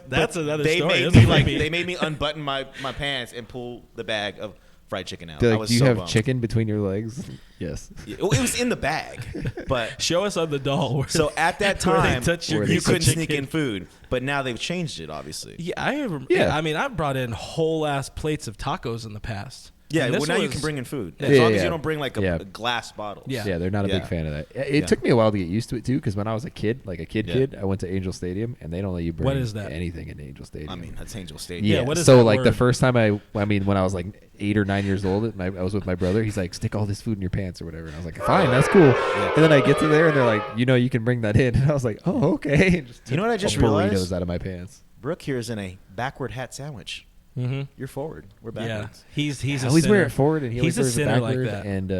that's another they story. Made That's me like creepy. they made me unbutton my pants and pull the bag of fried chicken out. They're I like, was do you so have bummed. chicken between your legs? Yes. It was in the bag, but Show us on the doll. Where so at that where they time touch your Where they you couldn't chicken. sneak in food. But now they've changed it, obviously. Yeah, Yeah. I mean, I've brought in whole ass plates of tacos in the past. Yeah, And well, this now you was- can bring in food Yeah. as Yeah, long as yeah. you don't bring like a, Yeah. a glass bottle. Yeah. Yeah, they're not a Yeah. big fan of that. It Yeah. took me a while to get used to it too, because when I was a kid, like a Yeah. kid, I went to Angel Stadium, and they don't let you bring What is that? anything in Angel Stadium. I mean, that's Angel Stadium. Yeah, yeah. what is so that like the word? first time I mean, when I was like 8 or 9 years old, and I was with my brother, he's like, stick all this food in your pants or whatever, and I was like, fine, that's cool. And then I get to there, and they're like, you can bring that in, and I was like, oh, okay. And just You know what I just took burritos realized? out of my pants. Brooke here is in a backward hat sandwich. Mm-hmm. You're forward. We're Yeah, backwards. he's I a always sinner. wear it forward, and he He's always a wears it sinner like backward. that. And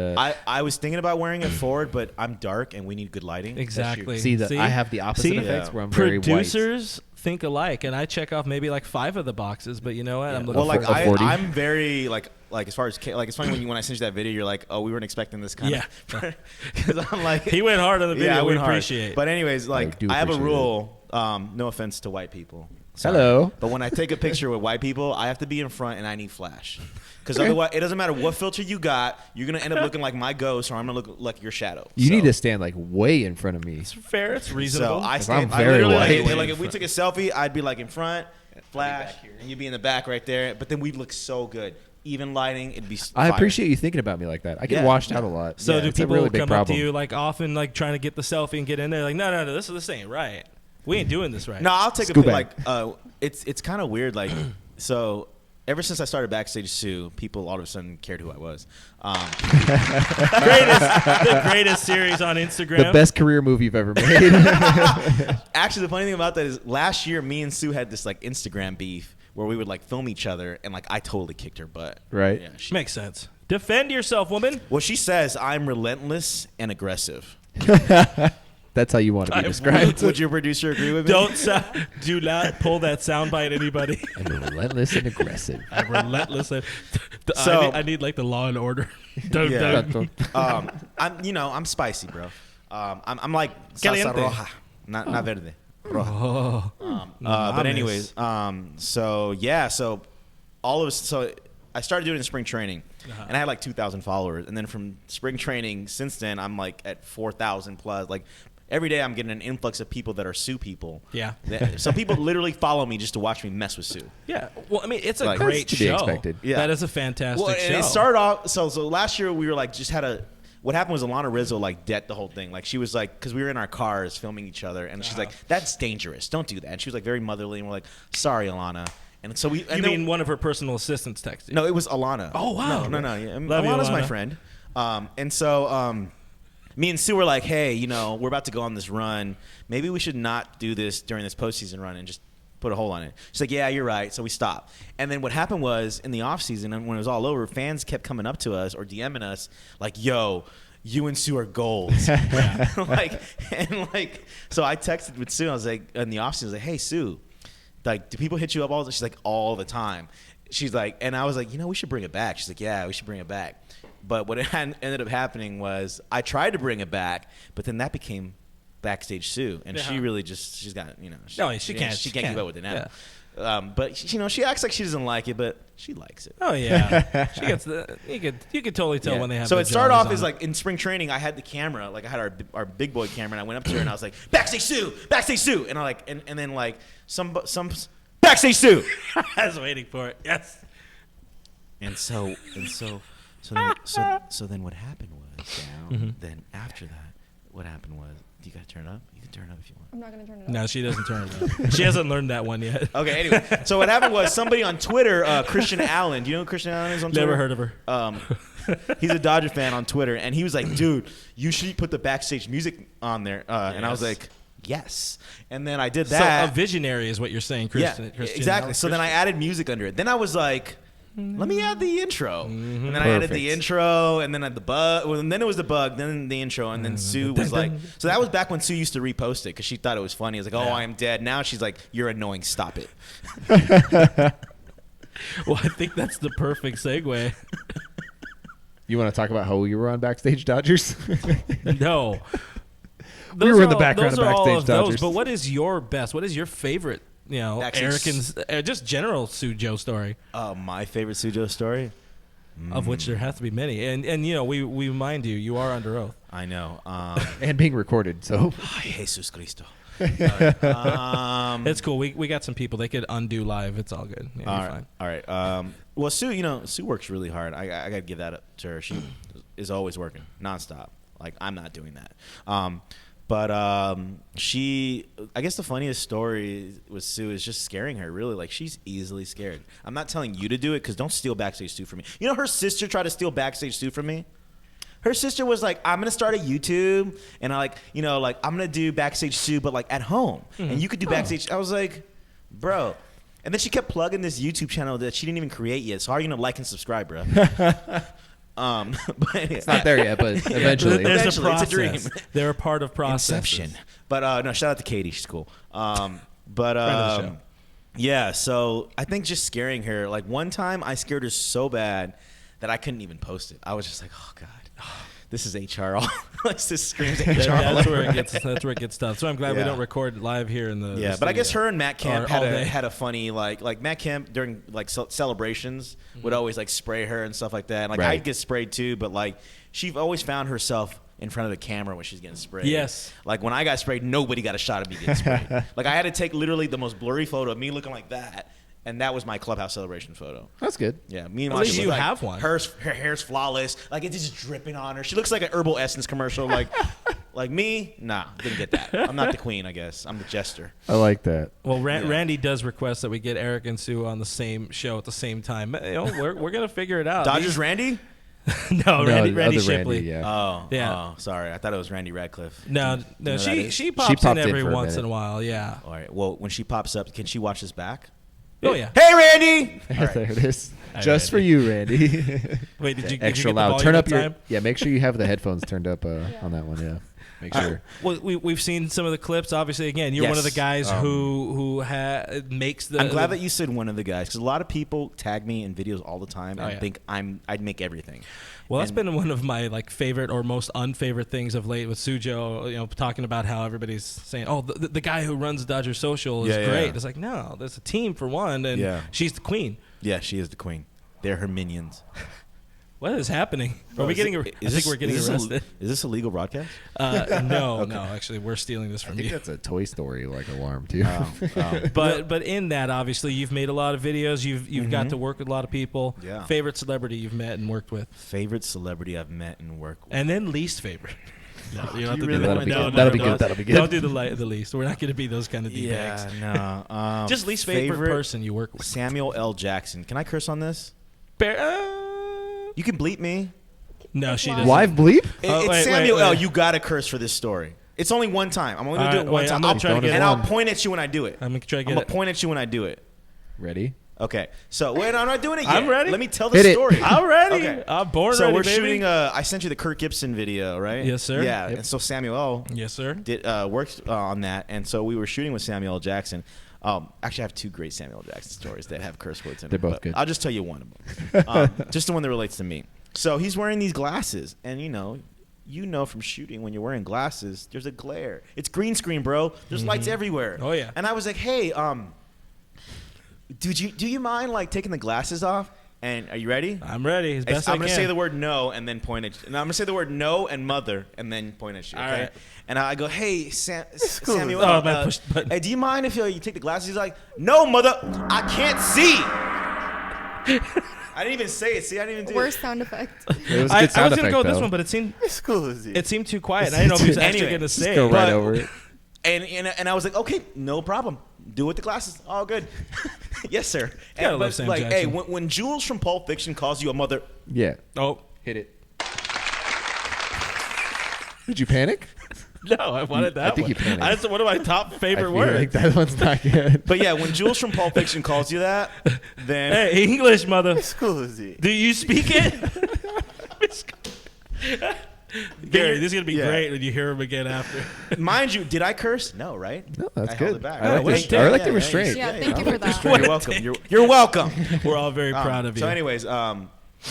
I was thinking about wearing it forward, but I'm dark and we need good lighting. Exactly. see that I have the opposite See? effects Yeah. where I'm very white. Producers think alike, and I check off maybe like 5 of the boxes. But you know what? I'm looking Well, like A 40? I'm very like as far as like it's funny when I sent you that video, you're like, oh, we weren't expecting this kind of. Because I'm like, He went hard on the video. yeah, I we went hard. appreciate. But anyways, like do I have a appreciate rule. No offense to white people. Sorry. Hello. But when I take a picture with white people, I have to be in front and I need flash. Because otherwise, it doesn't matter what filter you got, you're going to end up looking like my ghost or I'm going to look like your shadow. You So- need to stand like way in front of me. It's fair. It's reasonable. So I If stand. I'm I very literally white. like if we took a selfie, I'd be like in front, flash, and you'd be in the back right there. But then we'd look so good. Even lighting, it'd be. I fire. appreciate you thinking about me like that. I get Yeah. washed out a lot. So Yeah, do it's a people really big come problem. up to you like often, like trying to get the selfie and get in there? Like, no, this ain't right. We ain't doing this right. No, I'll take Scoop a bag. like. It's kind of weird. Like, so ever since I started Backstage Sue, people all of a sudden cared who I was. the greatest series on Instagram. The best career move you've ever made. Actually, the funny thing about that is last year, me and Sue had this like Instagram beef where we would like film each other, and like I totally kicked her butt. Right. Yeah. Makes sense. Defend yourself, woman. Well, she says I'm relentless and aggressive. That's how you want to be described. Would your producer agree with me? Do not pull that soundbite, anybody. I'm relentless and aggressive. I'm relentless. So- I need like the Law and Order. Yeah. I'm spicy, bro. I'm like salsa Caliente. roja, not verde. Roja. But anyways, so all of us. So I started doing it in spring training, and I had like 2,000 followers, and then from spring training since then, I'm like at 4,000 plus. Like every day, I'm getting an influx of people that are Sue people. Yeah. Some people literally follow me just to watch me mess with Sue. Yeah. Well, I mean, it's a Like- great To be show. expected. Yeah. That is a fantastic Well, show. and it started off. So last year we were like just had a. What happened was Alana Rizzo like decked the whole thing. Like she was like, because we were in our cars filming each other, and she's like, "That's dangerous. Don't do that." And she was like very motherly, and we're like, "Sorry, Alana." And so we. You and then- mean one of her personal assistants texted you? No, it was Alana. Oh, wow. No. Yeah. Love you, Alana's my Alana. friend. And so me and Sue were like, hey, you know, we're about to go on this run. Maybe we should not do this during this postseason run and just put a hold on it. She's like, yeah, you're right. So we stopped. And then what happened was in the off season, and when it was all over, fans kept coming up to us or DMing us like, yo, you and Sue are goals. So I texted with Sue. I was like, in the off season, I was like, hey, Sue, like, do people hit you up all the time? She's like, all the time. She's like, and I was like, you know, we should bring it back. She's like, yeah, we should bring it back. But what ended up happening was I tried to bring it back, but then that became Backstage Sue, and she really she's got, you know, she can't keep up with it now. Yeah. But you know, she acts like she doesn't like it, but she likes it. Oh yeah, she gets you could totally tell when they have. So it started off as like in spring training, I had the camera, like I had our big boy camera, and I went up to her and I was like, Backstage Sue, and I like, and then like some Backstage Sue. I was waiting for it. Yes. So then what happened was then after that, what happened was, do you gotta turn it up? You can turn it up if you want. I'm not going to turn it up. No, she doesn't turn it up. She hasn't learned that one yet. Okay, anyway. So what happened was somebody on Twitter, Christian Allen. Do you know who Christian Allen is on Twitter? Never heard of her. He's a Dodger fan on Twitter, and he was like, dude, you should put the Backstage music on there. And I was like, yes. And then I did that. So a visionary is what you're saying, Christian. Yeah, Christian exactly. So then I added music under it. Then I was like, let me add the intro. And then I added the intro, and then at the bug. Well, and then it was the bug, then the intro, and then Sue was like, so that was back when Sue used to repost it because she thought it was funny. I was like, oh, I am dead. Now she's like, you're annoying. Stop it. Well, I think that's the perfect segue. You want to talk about how you were on Backstage Dodgers? No. We were in the background of Backstage Dodgers. But what is your best? What is your favorite, you know, Backstage. Eric and just general Sue Joe story? My favorite Sue Joe story? Of which there has to be many. And you know, we remind you are under oath. I know. And being recorded, so. Jesus Cristo. It's cool. We got some people. They could undo live. It's all good. Yeah, you're fine. All right. Well, Sue, you know, Sue works really hard. I got to give that up to her. She is always working nonstop. Like, I'm not doing that. But I guess the funniest story with Sue is just scaring her, really. Like, she's easily scared. I'm not telling you to do it because don't steal Backstage Sue from me. You know, her sister tried to steal Backstage Sue from me? Her sister was like, I'm going to start a YouTube, and I'm going to do Backstage Sue, but like at home. And you could do Backstage. I was like, bro. And then she kept plugging this YouTube channel that she didn't even create yet. So how are you going to like and subscribe, bro? But it's not there yet, but eventually. There's a process. It's a dream. They're a part of process. Inception. But no, shout out to Katie. She's cool. Friend of the show. Yeah, so I think just scaring her. Like one time I scared her so bad that I couldn't even post it. I was just like, oh, God. This is HR. This screams HR. That's where it gets tough. So I'm glad we don't record live here in the Yeah, the but I guess her and Matt Kemp all had a funny like Matt Kemp during like celebrations would always like spray her and stuff like that. And, like I'd get sprayed too, but like she always found herself in front of the camera when she's getting sprayed. Yes. Like when I got sprayed, nobody got a shot of me getting sprayed. Like I had to take literally the most blurry photo of me looking like that. And that was my clubhouse celebration photo. That's good. Yeah, me and at least you have one. Her hair's flawless. Like it's just dripping on her. She looks like an Herbal Essence commercial. Like me, nah, didn't get that. I'm not the queen, I guess. I'm the jester. I like that. Well, Randy does request that we get Eric and Sue on the same show at the same time. You know, we're gonna figure it out. Dodgers Randy? No, Randy Shipley. Randy, yeah. Oh, sorry. I thought it was Randy Radcliffe. No. She popped in every once in a while. Yeah. All right. Well, when she pops up, can she watch this back? Oh yeah. Hey, Randy. There it is. Just for you, Randy. Wait, did you extra get loud? The Turn up time? Yeah, make sure you have the headphones turned up on that one. Yeah, make sure. Well, we've seen some of the clips. Obviously, again, you're one of the guys who makes the. I'm glad that you said one of the guys because a lot of people tag me in videos all the time and think I'd make everything. Well, that's been one of my favorite or most unfavorite things of late with Sujo. You know, talking about how everybody's saying, "Oh, the guy who runs Dodger Social is great." Yeah. It's like, no, there's a team for one, and she's the queen. Yeah, she is the queen. They're her minions. What is happening? Are we getting? I think we're getting arrested. Is this a legal broadcast? No, no. Actually, we're stealing this from you. I think that's a Toy Story alarm too. But in that, obviously, you've made a lot of videos. You've got to work with a lot of people. Yeah. Favorite celebrity you've met and worked with? Favorite celebrity I've met and worked with. And then least favorite. No, you don't have to really do that. That'll be good. That'll be good. Don't do the least. We're not going to be those kind of D-bags. Yeah, no. Just least favorite person you work with. Samuel L. Jackson. Can I curse on this? You can bleep me. No, It's she live. doesn't. Live bleep? It's wait, Samuel wait. L. You gotta curse for this story. It's only one time. I'm only gonna do it All right, one wait, time. I'm gonna try to get and it. I'll point at you when I do it. I'm gonna try to get I'm it. gonna point at you when I do it. Ready? Okay. So wait, I'm not doing it yet. I'm ready. Let me tell the Hit it. story. I'm ready. Okay. I'm born So ready, we're baby. shooting. I sent you the Kirk Gibson video, right? Yes, sir. Yeah. Yep. And so Samuel L. Yes, sir. did worked on that, and so we were shooting with Samuel L. Jackson. Actually, I have two great Samuel L. Jackson stories that have curse words in They're them. both but good. I'll just tell you one of them, just the one that relates to me. So he's wearing these glasses, and you know from shooting when you're wearing glasses, there's a glare. It's green screen, bro. There's lights everywhere. Oh, yeah. And I was like, hey, do you mind like taking the glasses off? And are you ready? I'm ready as best I I'm can. gonna say the word no and then point at you. And I'm gonna say the word no and mother and then point at you. All Okay. right. And I go, hey, Samuel. Oh, man, push the button. Hey, do you mind if you take the glasses? He's like, no, mother, I can't see. I didn't even say it. See, I didn't even do Worst sound effect. It was a I good was sound gonna effect, go with this though. one, but it seemed it. it seemed too quiet. And I didn't know if he was actually Anyway, gonna Just say go it. right But- over it. And I was like, okay, no problem. Do it with the glasses. All good. Yes, sir. Gotta And, love but Sam like, Jackson. hey, when Jules from Pulp Fiction calls you a mother, Yeah. Oh Hit it. Did you panic? no, I wanted that I think one. you panicked. That's one of my top I favorite feel words. like that one's not good. but yeah, when Jules from Pulp Fiction calls you that, then Hey, English, mother. Scusi. Do you speak it? Gary, this is gonna be Yeah. great when you hear him again after. Mind you, did I curse? No, right? No, that's I held good. it back. I like, wait, I like the yeah, restraint. Yeah, thank you for that. You're welcome. You're welcome. We're all very proud of you. So, anyways,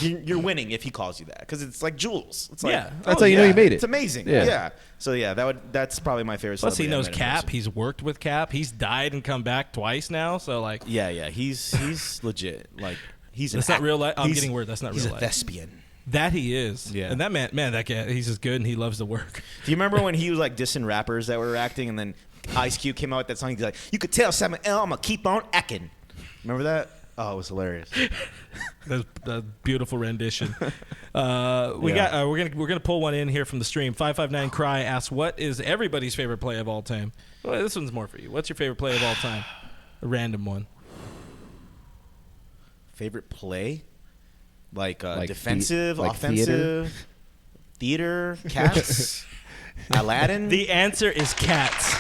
you're winning if he calls you that because it's like Jules. It's like, Yeah. That's how you know you made it. It's amazing. Yeah. Yeah. So yeah, that's probably my favorite. Plus, he celebrity I knows met in Cap. person. He's worked with Cap. He's died and come back twice now. So like, Yeah. He's legit. Like he's That's an not real life. I'm he's- getting word. That's not he's real a life. thespian. That he is. Yeah. And that man, that guy, he's just good and he loves to work. Do you remember when he was like dissing rappers that were acting, and then Ice Cube came out with that song? He's like, "You could tell Samuel L. I'm gonna keep on acting." Remember that? Oh, it was hilarious. That's a beautiful rendition. We're gonna pull one in here from the stream. 559 Cry asks, "What is everybody's favorite play of all time?" Well, this one's more for you. What's your favorite play of all time? A random one. Favorite play? Like, Like defensive, like offensive, theater, Cats, Aladdin. The answer is Cats.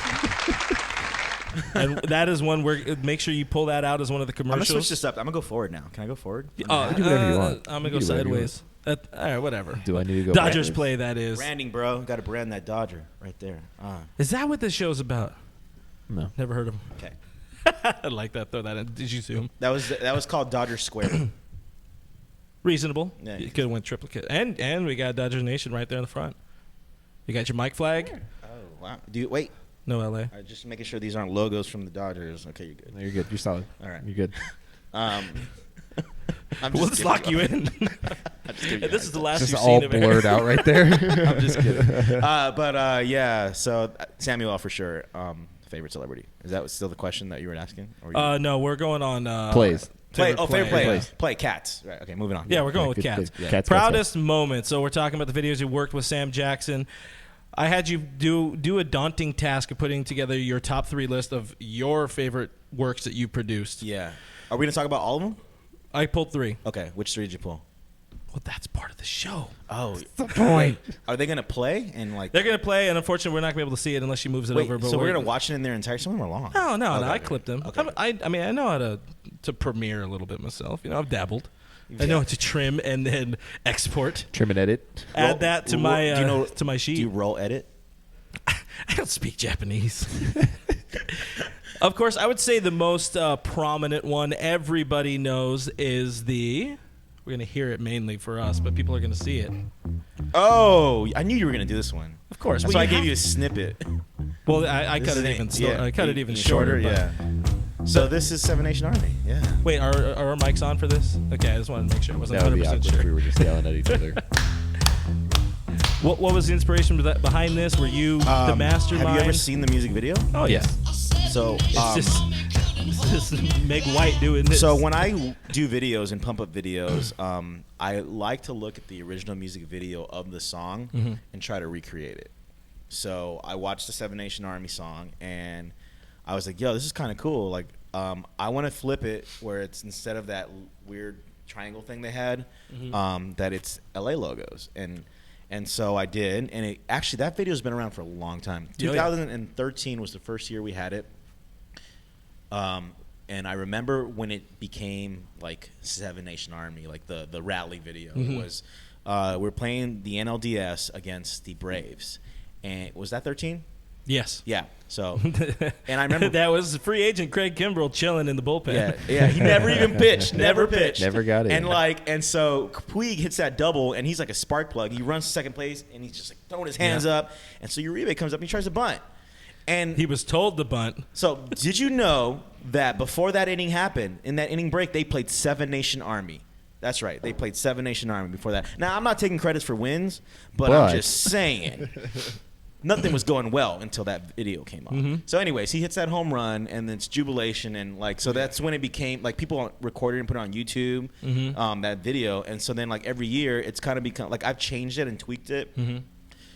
And that is one where make sure you pull that out as one of the I'm gonna commercials. switch this up. I'm gonna go forward now. Can I go forward? do whatever you want. I'm gonna You go do whatever you sideways. All right, whatever. Do I need to go Dodgers backwards? play, that is. Branding, bro. Got to brand that Dodger right there. Is that what this show's about? No. Never heard of him. Okay. I like that. Throw that in. Did you zoom? That was called Dodger Square. Reasonable. Yeah. You could have went triplicate. And we got Dodgers Nation right there in the front. You got your mic flag? Oh wow. Do you wait? No LA. All right, just making sure these aren't logos from the Dodgers. Okay, you're good. No, you're good. You're solid. All right. You're good. I'm We'll just lock you in. I'm just giving you This is the last Just you've all seen of Eric. blurred out right there. I'm just kidding. Yeah. So Samuel L. for sure. Favorite celebrity. Is that still the question that you were asking? Or you No, we're going on Plays. play? Oh, favorite play. Plays. Play Cats. Right. Okay, moving on. Yeah, we're going Yeah, with good, Cats. good. Cats, Proudest moment. So we're talking about the videos you worked with Sam Jackson. I had you do a daunting task of putting together your top 3 list of your favorite works that you produced. Yeah. Are we gonna talk about all of them? I pulled 3. Okay. Which 3 did you pull? Well, that's part of the show. Oh, the point. are they gonna play and like? They're gonna play, and unfortunately, we're not gonna be able to see it unless she moves it Wait, over. But so we're gonna watch it in their entirety. Some of them are long. No, Okay, I okay. clipped them. Okay. I mean, I know how to premiere a little bit myself. You know, I've dabbled. I know how to trim and then export. Trim and edit. Add that to my do you know, to my sheet. Do you roll edit? I don't speak Japanese. Of course, I would say the most prominent one everybody knows is the. We're gonna hear it mainly for us, but people are gonna see it. Oh, I knew you were gonna do this one. Of course. That's well, why I you gave have- you a snippet. Well, I cut This it is even. yeah, I cut it even shorter. but- Yeah. So this is Seven Nation Army. Yeah. Wait, are our mics on for this? Okay, I just wanted to make sure. I wasn't That would be 100% awkward if we sure. were just yelling at each other. What was the inspiration behind this? Were you the mastermind? Have you ever seen the music video? Oh yeah. So It's just Meg White doing this. So when I do videos and pump up videos, I like to look at the original music video of the song and try to recreate it. So I watched the Seven Nation Army song and I was like, "Yo, this is kind of cool. Like, I want to flip it where it's instead of that weird triangle thing they had, that it's LA logos. And so I did, and it actually, that video's been around for a long time. 2013 was the first year we had it. And I remember when it became like Seven Nation Army, like the rally video. It was we're playing the NLDS against the Braves. And was that 13? Yes. Yeah. So, and I remember that was free agent Craig Kimbrell chilling in the bullpen. Yeah. He never even pitched. Never pitched. Never got it. And so Puig hits that double, and he's like a spark plug. He runs to second place, and he's just like throwing his hands up. And so Uribe comes up, and he tries to bunt. And he was told to bunt. So did you know that before that inning happened, in that inning break, they played Seven Nation Army? That's right. They played Seven Nation Army before that. Now, I'm not taking credits for wins, but I'm just saying. Nothing was going well until that video came on. So anyways, he hits that home run, and then it's jubilation, and like, so that's when it became like people recorded and put it on YouTube, that video. And so then like every year it's kind of become like, I've changed it and tweaked it.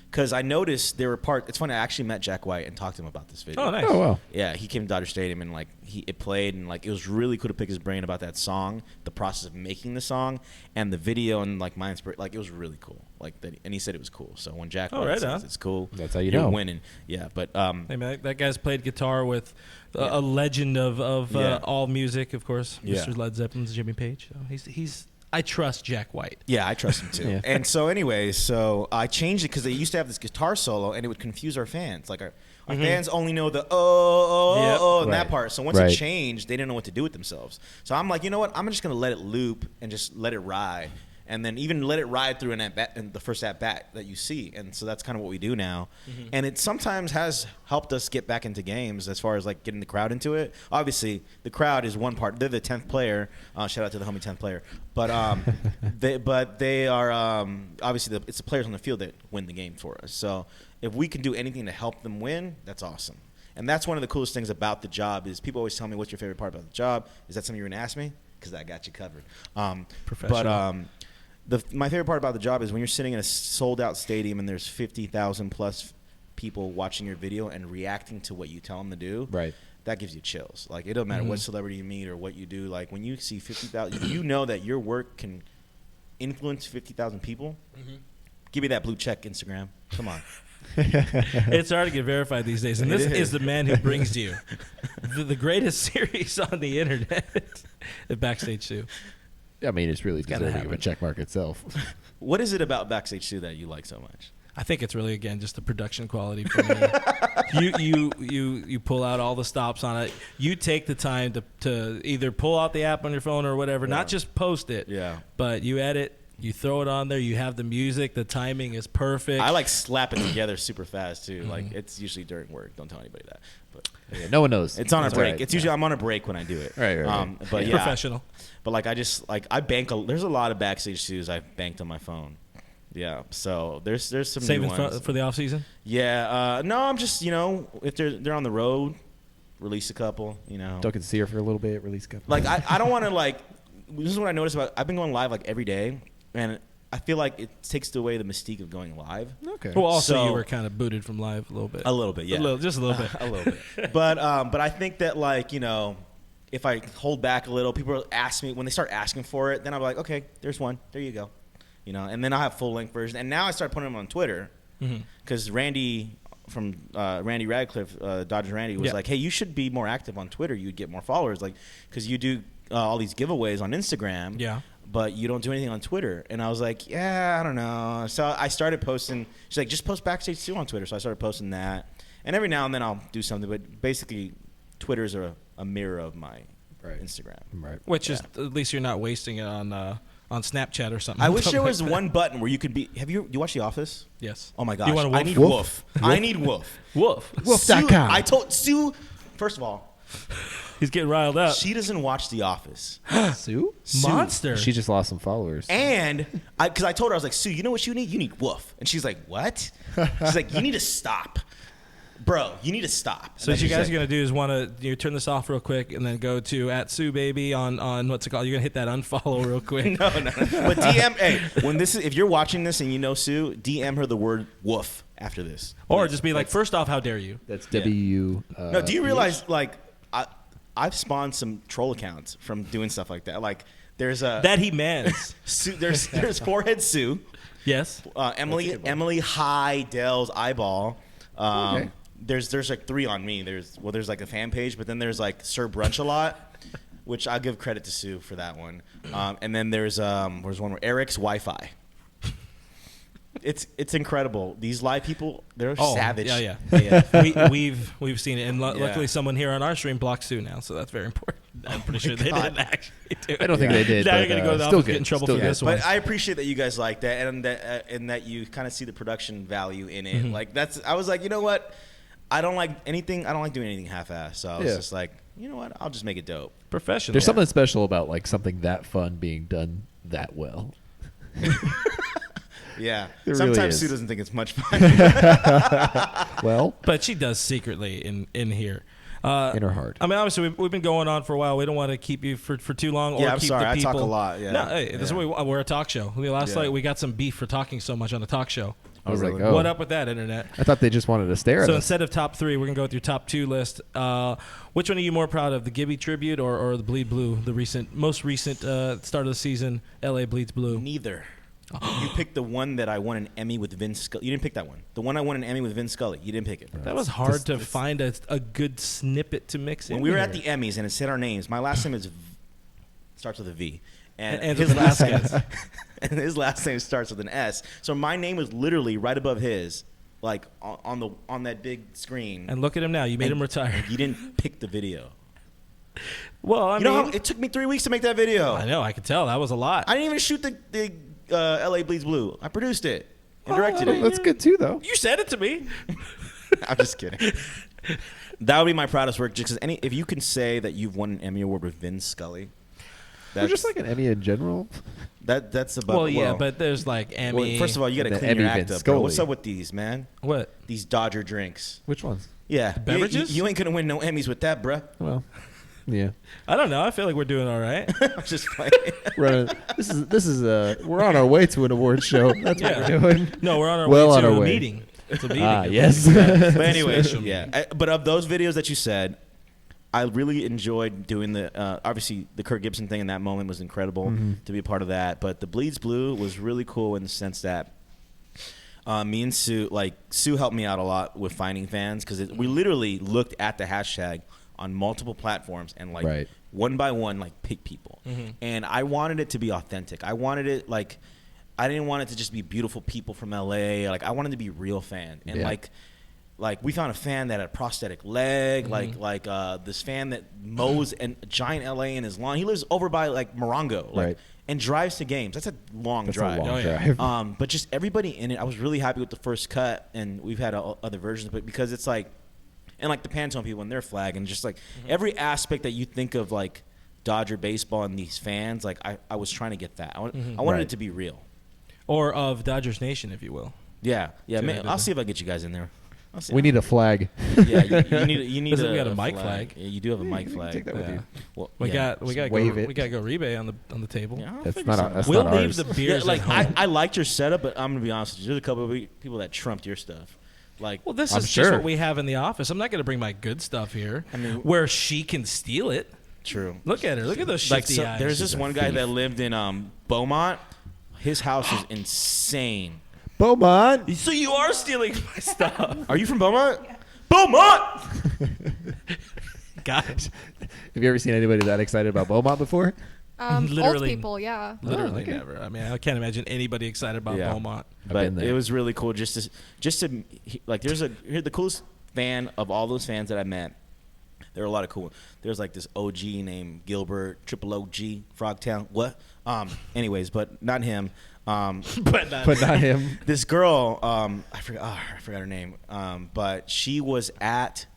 Because I noticed there were parts. It's funny. I actually met Jack White and talked to him about this video. Oh, nice. Oh, wow. Yeah, he came to Dodger Stadium, and like it played, and like it was really cool to pick his brain about that song, the process of making the song, and the video, and like my inspiration. Like it was really cool. Like that, and he said it was cool. So when Jack White says it's cool, that's how you you're know. winning. Yeah, but hey man, that guy's played guitar with a legend of all music, of course, Mr. Led Zeppelin's Jimmy Page. So he's. I trust Jack White. Yeah, I trust him too. And so anyways, so I changed it because they used to have this guitar solo, and it would confuse our fans. Like our fans only know the and that part. So once it changed, they didn't know what to do with themselves. So I'm like, you know what? I'm just going to let it loop and just let it ride. And then even let it ride through in the first at-bat that you see. And so that's kind of what we do now. And it sometimes has helped us get back into games as far as like getting the crowd into it. Obviously, the crowd is one part. They're the 10th player. Shout out to the homie 10th player. But they are obviously it's the players on the field that win the game for us. So if we can do anything to help them win, that's awesome. And that's one of the coolest things about the job is people always tell me, what's your favorite part about the job? Is that something you're going to ask me? Because I got you covered. Professional. But my favorite part about the job is when you're sitting in a sold-out stadium and there's 50,000 plus people watching your video and reacting to what you tell them to do. Right. That gives you chills. Like it doesn't matter what celebrity you meet or what you do. Like when you see 50,000, you know that your work can influence 50,000 people. Give me that blue check, Instagram. Come on. It's hard to get verified these days, and this is the man who brings you the greatest series on the internet, the Backstage 2. I mean, it's really deserving of a check mark itself. What is it about Backstage 2 that you like so much? I think it's really, again, just the production quality for me. You pull out all the stops on it. You take the time to either pull out the app on your phone or whatever, not just post it, but you edit, you throw it on there, you have the music, the timing is perfect. I like slap it together super fast, too. Like, it's usually during work. Don't tell anybody that. But no one knows. It's on a break. Right. It's usually I'm on a break when I do it. Right. But yeah. Professional. But like I bank there's a lot of Backstage 2s I've banked on my phone. Yeah. So there's some saving new ones. for the off season? Yeah. No, I'm just, if they're on the road, release a couple, Don't get to see her for a little bit, release a couple. Like I don't want to this is what I noticed about I've been going live like every day, and I feel like it takes away the mystique of going live. Okay. Well, also So- you were kind of booted from live a little bit. A little bit, yeah. Just a little bit. A little bit. But I think that if I hold back a little, people ask me when they start asking for it, then I'm like, okay, there's one, there you go, and then I'll have full length version. And now I start putting them on Twitter because Randy from Randy Radcliffe, Dodgers Randy, was like, hey, you should be more active on Twitter. You'd get more followers, like because you do all these giveaways on Instagram. Yeah. But you don't do anything on Twitter. And I was like, yeah, I don't know. So I started posting. She's like, just post Backstage 2 on Twitter. So I started posting that. And every now and then I'll do something. But basically, Twitter's a mirror of my Instagram. Right. Which is, at least you're not wasting it on Snapchat or something. I wish there was one button where you could be. You watch The Office? Yes. Oh, my gosh. You want I need Woof. I need Woof. Woof. Woof.com. I told Sue, first of all, He's getting riled up. she doesn't watch The Office. Sue? Monster. She just lost some followers. And because I told her, I was like, Sue, you know what you need? You need Woof. And she's like, what? She's like, you need to stop. Bro, you need to stop. So what you guys are going to do is you turn this off real quick and then go to @SueBaby on what's it called? You're going to hit that unfollow real quick. No. But DM, hey, if you're watching this and you know Sue, DM her the word woof after this. Or just be like, first off, how dare you? That's W. No, do you realize, I've spawned some troll accounts from doing stuff like that. Like, There's a that he mans. Sue, there's Forehead Sue. Yes. Emily Dell's eyeball. Okay. There's like 3 on me. There's like a fan page, but then there's like Sir Brunch a lot, which I'll give credit to Sue for that one. And then there's one where Eric's Wi-Fi. It's incredible. These live people, they're savage. Yeah. we've seen it, and luckily someone here on our stream blocked Sue now, so that's very important. I'm pretty sure they didn't actually do it. I don't think they did. Now but, you're gonna go to the still office, good. get in trouble Still for good. this one. But I appreciate that you guys like that, and that you kind of see the production value in it. Like I was like, you know what? I don't like doing anything half-assed. So I was just like, you know what? I'll just make it dope. Professional. There's something special about like something that fun being done that well. Yeah. It really Sometimes is. Sue doesn't think it's much fun. Well, but she does secretly in here. in her heart. I mean, obviously, we've been going on for a while. We don't want to keep you for too long. Or I'm keep sorry. The I people. talk a lot. Yeah. No, hey, this is what we're a talk show. Last Yeah. night we got some beef for talking so much on the talk show. I was really? like, oh. What up with that, internet? I thought they just wanted to stare at So us. instead of top 3, we're gonna go with your top 2 list. Which one are you more proud of, the Gibby tribute or the Bleed Blue, the most recent start of the season, LA Bleeds Blue? Neither. You picked the one that I won an Emmy with Vince Scully. You didn't pick that one. The one I won an Emmy with Vince Scully. You didn't pick it. That was hard to find a good snippet to mix in. When we were here. at the Emmys and it said our names, my last name starts with a V. And His last name. And his last name starts with an S. So my name was literally right above his, like on that big screen. And look at him now. You made him retire. You didn't pick the video. Well, I You know how it took me 3 weeks to make that video. I know. I could tell that was a lot. I didn't even shoot the LA Bleeds Blue. I produced it and directed it. That's good too, though. You said it to me. I'm just kidding. That would be my proudest work. Just because if you can say that you've won an Emmy Award with Vince Scully, Or just like an Emmy in general. that's above. Well, yeah, but there's like Emmy. Well, first of all, you got to And the clean your Emmy act Vince up, bro. Scully. What's up with these, man? What? These Dodger drinks. Which ones? Yeah, Beverages? You ain't gonna win no Emmys with that, bruh. Well, yeah. I don't know. I feel like we're doing all right. I'm just playing. This is we're on our way to an award show. That's what Yeah. we're doing. No, we're on our Well way on to our a way. meeting. It's a meeting. Yes. But anyway, Special yeah. But of those videos that you said, I really enjoyed doing the obviously the Kirk Gibson thing in that moment was incredible to be a part of that. But the Bleeds Blue was really cool in the sense that me and Sue helped me out a lot with finding fans because we literally looked at the hashtag on multiple platforms and Right. one by one pick people. And I wanted it to be authentic. I wanted it I didn't want it to just be beautiful people from LA. I wanted to be real fan and Yeah. like we found a fan that had a prosthetic leg, this fan that mows a giant LA in his lawn. He lives over by Morongo, Right. and drives to games. That's a long That's drive. a long Oh, yeah. drive. But just everybody in it, I was really happy with the first cut, and we've had other versions, but because it's and the Pantone people and their flag, and just every aspect that you think of Dodger baseball and these fans, I was trying to get that. I wanted Right. it to be real. Or of Dodgers Nation, if you will. Yeah, See man, what I did I'll there? see if I get you guys in there. I'll see. We need a flag. Yeah, you need Listen, we got a a mic flag. Yeah, you do have a mic you can flag. take that with you. Well, We yeah. got Just go wave it. we got go Rebay on the table. Yeah, I'll That's figure not something that's out. We'll not leave ours. the beers Yeah, at home. I liked your setup, but I'm gonna be honest with you. There's a couple of people that trumped your stuff. Well, this I'm is just sure. what we have in the office. I'm not going to bring my good stuff here, I mean- where she can steal it. True. Look at her. Look at those shifty eyes. There's this She's a one guy thief. that lived in Beaumont. His house is insane. Beaumont. So you are stealing my stuff. Are you from Beaumont? Yeah. Beaumont. Gosh. Have you ever seen anybody that excited about Beaumont before? Old Literally. people, yeah. Literally okay. never. I mean, I can't imagine anybody excited about Yeah. Beaumont. I've But been there. it was really cool just to here's the coolest fan of all those fans that I met. There were a lot of cool. There's this OG named Gilbert, Triple OG, Frogtown. What? Anyways, but not him. But not But not him. This girl, I forgot her name. But she was at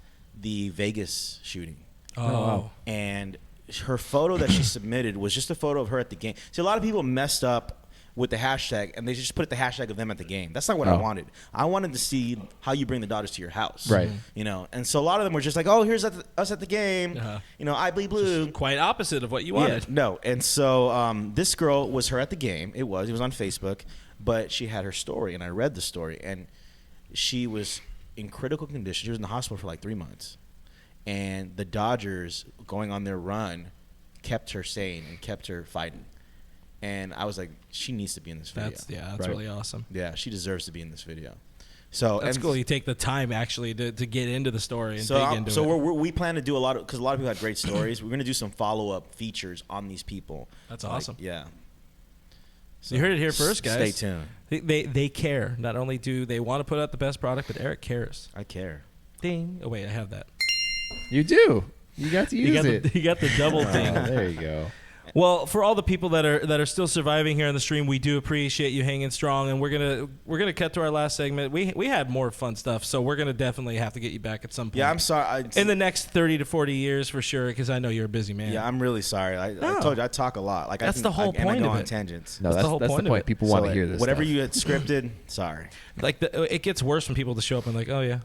the Vegas shooting, Oh, wow. and her photo that she submitted was just a photo of her at the game. See, a lot of people messed up with the hashtag, and they just put the hashtag of them at the game. That's not what I Oh. wanted. I wanted to see how you bring the Dodgers to your house, Right. And so a lot of them were just oh, here's us at the game. Uh-huh. I bleed blue. Quite opposite of what you Yeah, wanted. no, and so this girl was her at the game. It was on Facebook, but she had her story, and I read the story, and she was in critical condition. She was in the hospital for 3 months, and the Dodgers going on their run kept her sane and kept her fighting. and I was like, she needs to be in this video. That's really awesome. Yeah, she deserves to be in this video. So that's cool. You take the time actually to get into the story and dig into it. So we plan to do a lot of, because a lot of people had great stories. We're gonna do some follow-up features on these people. That's awesome. Yeah. So you heard it here first, guys. Stay tuned. They care. Not only do they want to put out the best product, but Eric cares. I care. Ding. Oh wait, I have that. You do. You got to use it. You got the double ding. There you go. Well, for all the people that are still surviving here on the stream, we do appreciate you hanging strong, and we're gonna cut to our last segment. We had more fun stuff, so we're gonna definitely have to get you back at some point. Yeah, I'm sorry. In the next 30 to 40 years, for sure, because I know you're a busy man. Yeah, I'm really sorry. I told you I talk a lot. Like that's the whole point and I go of on it. Tangents. No, that's the point. People want to hear this. Whatever stuff. you had scripted, sorry. Like it gets worse when people just show up and like, oh yeah.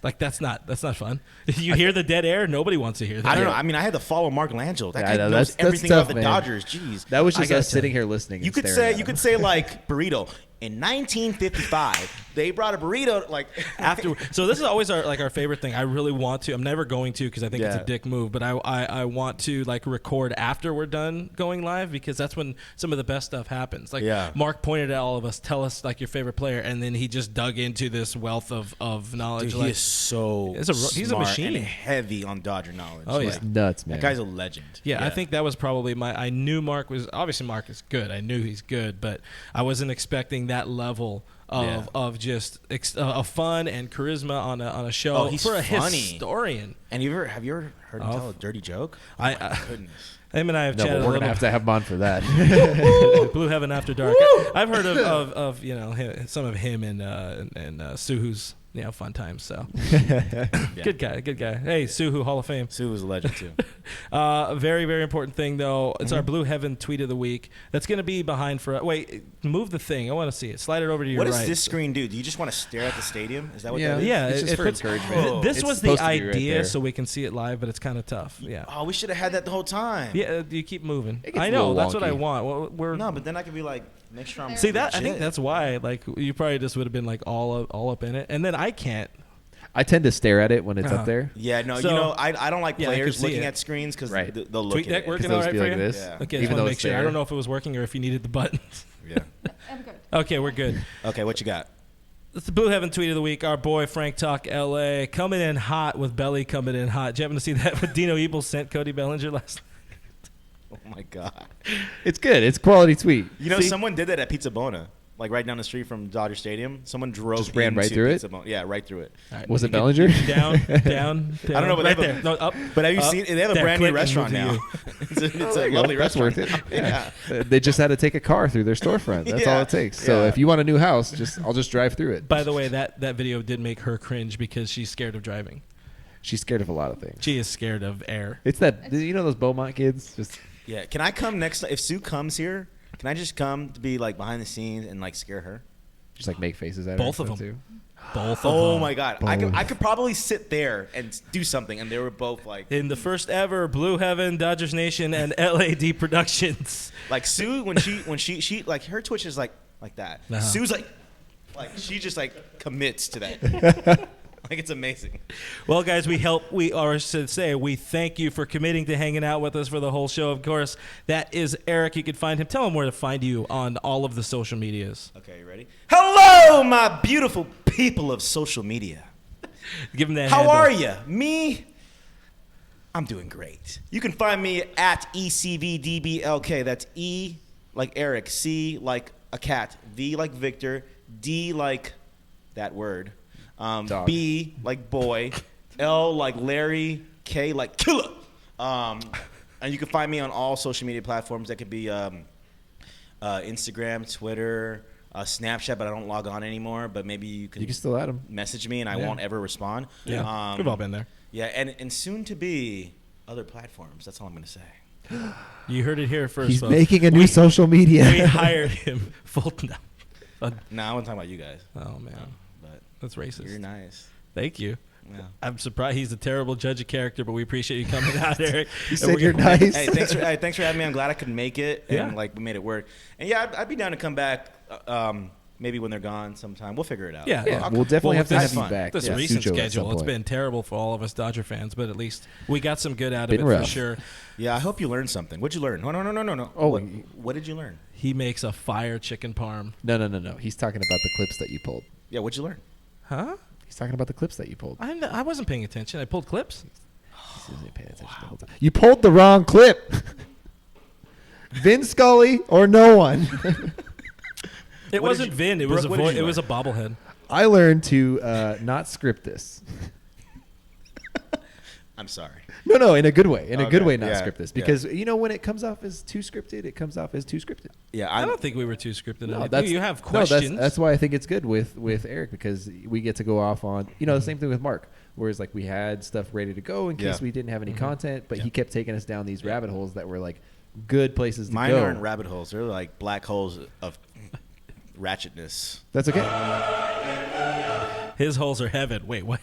Like that's not fun. You hear the dead air. Nobody wants to hear that. I don't know. I mean, I had to follow Mark Langill. That guy knows that's everything tough, about the man. Dodgers. Jeez, That was just us sitting here listening. You could say like burrito. In 1955, they brought a burrito like after. So this is always our favorite thing. I really want to. I'm never going to because I think it's a dick move. But I want to like record after we're done going live because that's when some of the best stuff happens. Like Mark pointed at all of us. Tell us like your favorite player, and then he just dug into this wealth of knowledge. Dude, he is so he's a machine and heavy on Dodger knowledge. Oh yeah, he's nuts, man. That guy's a legend. Yeah, I think that was probably I knew Mark is good. I knew he's good, but I wasn't expecting that level of just fun and charisma on a show. Oh, he's for a funny. historian. And have you ever heard him tell a dirty joke? Goodness. Him and I have chatted. We're gonna have to have him on for that. Blue Heaven After Dark. I've heard of some of him and Suhu's fun times. So good guy. Hey, Suhu, Hall of Fame. Suhu was a legend too. A very, very important thing though. It's our Blue Heaven tweet of the week. That's gonna be behind for. Wait, move the thing. I want to see it. Slide it over to your right. What does this screen do? Do you just want to stare at the stadium? Is that what that is? Yeah, it's just for encouragement. This It's was the supposed to be right idea, there. so we can see it live, but it's kind of tough. Yeah. Oh, we should have had that the whole time. Yeah, you keep moving. It gets I a know. little That's what I wonky. want. We're No, but then I could be like, make sure I'm. see that. I think legit. that's why. Like you probably just would have been like all up in it, and then I can't. I tend to stare at it when it's up there. Yeah, no, So- I don't like Yeah, I players can see looking it. at screens because Right. they'll look Tweet at deck it. working Those all right be for like you? this. Yeah. Okay, I Even just want though to make it's sure. I there. don't know if it was working or if you needed the buttons. Yeah. I'm good. Okay, we're good. Okay, what you got? It's the Blue Heaven tweet of the week. Our boy Frank Talk LA coming in hot with Belly coming in hot. Did you happen to see that with Dino Ebel sent Cody Bellinger last night? Oh my god. It's good. It's quality tweet. You know, See? someone did that at Pizza Bona, like right down the street from Dodger Stadium. Someone drove Just ran right into through it? Pizza Bona. Yeah, right through it. All right, Was you it get- Bellinger? Down. I don't know, but right they have there. No, up. But have you up, seen? They have a there, brand new Clint, restaurant move to now. you. It's a lovely That's restaurant. worth it. Yeah. They just had to take a car through their storefront. That's all Yeah. it takes. So Yeah. if you want a new house, I'll just drive through it. By the way, that video did make her cringe because she's scared of driving. She's scared of a lot of things. She is scared of air. It's that those Beaumont kids. Just Yeah. Can I come next? If Sue comes here, can I just come to be like behind the scenes and like scare her? like make faces at Both her. of and them. stuff, Both of Oh them. my god. I could probably sit there and do something, and they were both like. In the first ever Blue Heaven, Dodgers Nation, and LAD Productions. Like Sue, when she like her Twitch is like that. Uh-huh. Sue's like she just like commits to that. Like it's amazing. Well, guys, we thank you for committing to hanging out with us for the whole show. Of course, that is Eric. You can find him. Tell him where to find you on all of the social medias. Okay, you ready? Hello, my beautiful people of social media. Give him that How handle. are you? Me? I'm doing great. You can find me at ECVDBLK. That's E like Eric, C like a cat, V like Victor, D like that word, Dog. B like boy, L like Larry, K like killer. And you can find me on all social media platforms. That could be Instagram, Twitter, Snapchat, but I don't log on anymore. But maybe you can still add them. message me, and I won't ever respond. Yeah, we've all been there. Yeah, and soon to be other platforms. That's all I'm going to say. You heard it here first, He's folks. making a new social media. We hired him full time. No, I wasn't talking about you guys. Oh, man. But That's racist. you're nice. Thank you. Yeah. I'm surprised he's a terrible judge of character, but we appreciate you coming out, Eric. You said you're nice. Hey, thanks for having me. I'm glad I could make it, and Yeah. like we made it work. And yeah, I'd be down to come back maybe when they're gone sometime. We'll figure it out. Yeah. Yeah, I'll- we'll definitely have to with have this- you back. This yeah, recent Sucho at some schedule, it's point. been terrible for all of us Dodger fans, but at least we got some good out of Been it rough. for sure. Yeah, I hope you learned something. What'd you learn? No. Oh, what did you learn? He makes a fire chicken parm. No. He's talking about the clips that you pulled. Yeah, what'd you learn? Huh? He's talking about the clips that you pulled. I wasn't paying attention. I pulled clips. He isn't paying attention the whole time. You pulled the wrong clip. Vin Scully or no one. It What did wasn't you- Vin. It was Brooke, what did you it was a learn? bobblehead. I learned to not script this. I'm sorry. No, in a good way. In a good Okay, way, not yeah, script this. yeah. Because, when it comes off as too scripted, it comes off as too scripted. Yeah, I don't think we were too scripted. No, I think you have no, questions. that's why I think it's good with Eric, because we get to go off on, the same thing with Mark. Whereas, like, we had stuff ready to go in case Yeah. we didn't have any content, but Yeah. he kept taking us down these rabbit holes that were, like, good places to Mine go. aren't rabbit holes. They're like black holes of ratchetness. That's okay. His holes are heaven. Wait, what?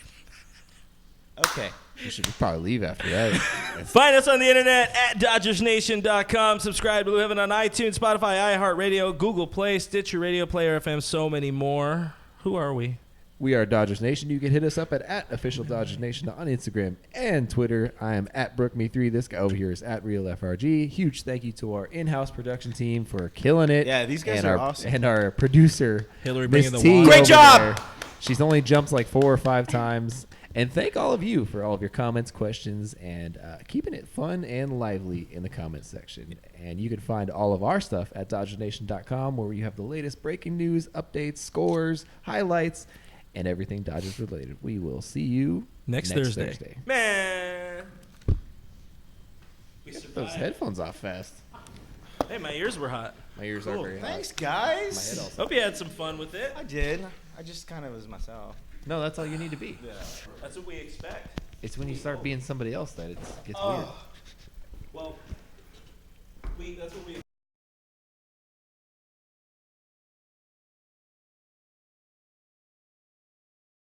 Okay. We should probably leave after that. Find us on the internet at DodgersNation.com. Subscribe to Blue Heaven on iTunes, Spotify, iHeartRadio, Google Play, Stitcher, Radio Player FM, so many more. Who are we? We are Dodgers Nation. You can hit us up at official Dodgers Nation on Instagram and Twitter. I am at BrookMe3. This guy over here is at RealFRG. Huge thank you to our in-house production team for killing it. Yeah, these guys and are our, awesome. And our producer, Hillary Miss bringing the T water. Great over job! there. She's only jumped like 4 or 5 times. And thank all of you for all of your comments, questions, and keeping it fun and lively in the comments section. And you can find all of our stuff at DodgersNation.com, where you have the latest breaking news, updates, scores, highlights, and everything Dodgers related. We will see you Next Thursday. Man. We Get those survived. headphones off fast. Hey, my ears were hot. My ears are very Thanks, hot. My head guys. also. Hope you had some fun with it. I did. I just kind of was myself. No, that's all you need to be. Yeah. That's what we expect. It's when you start being somebody else that it gets weird. Well, that's what we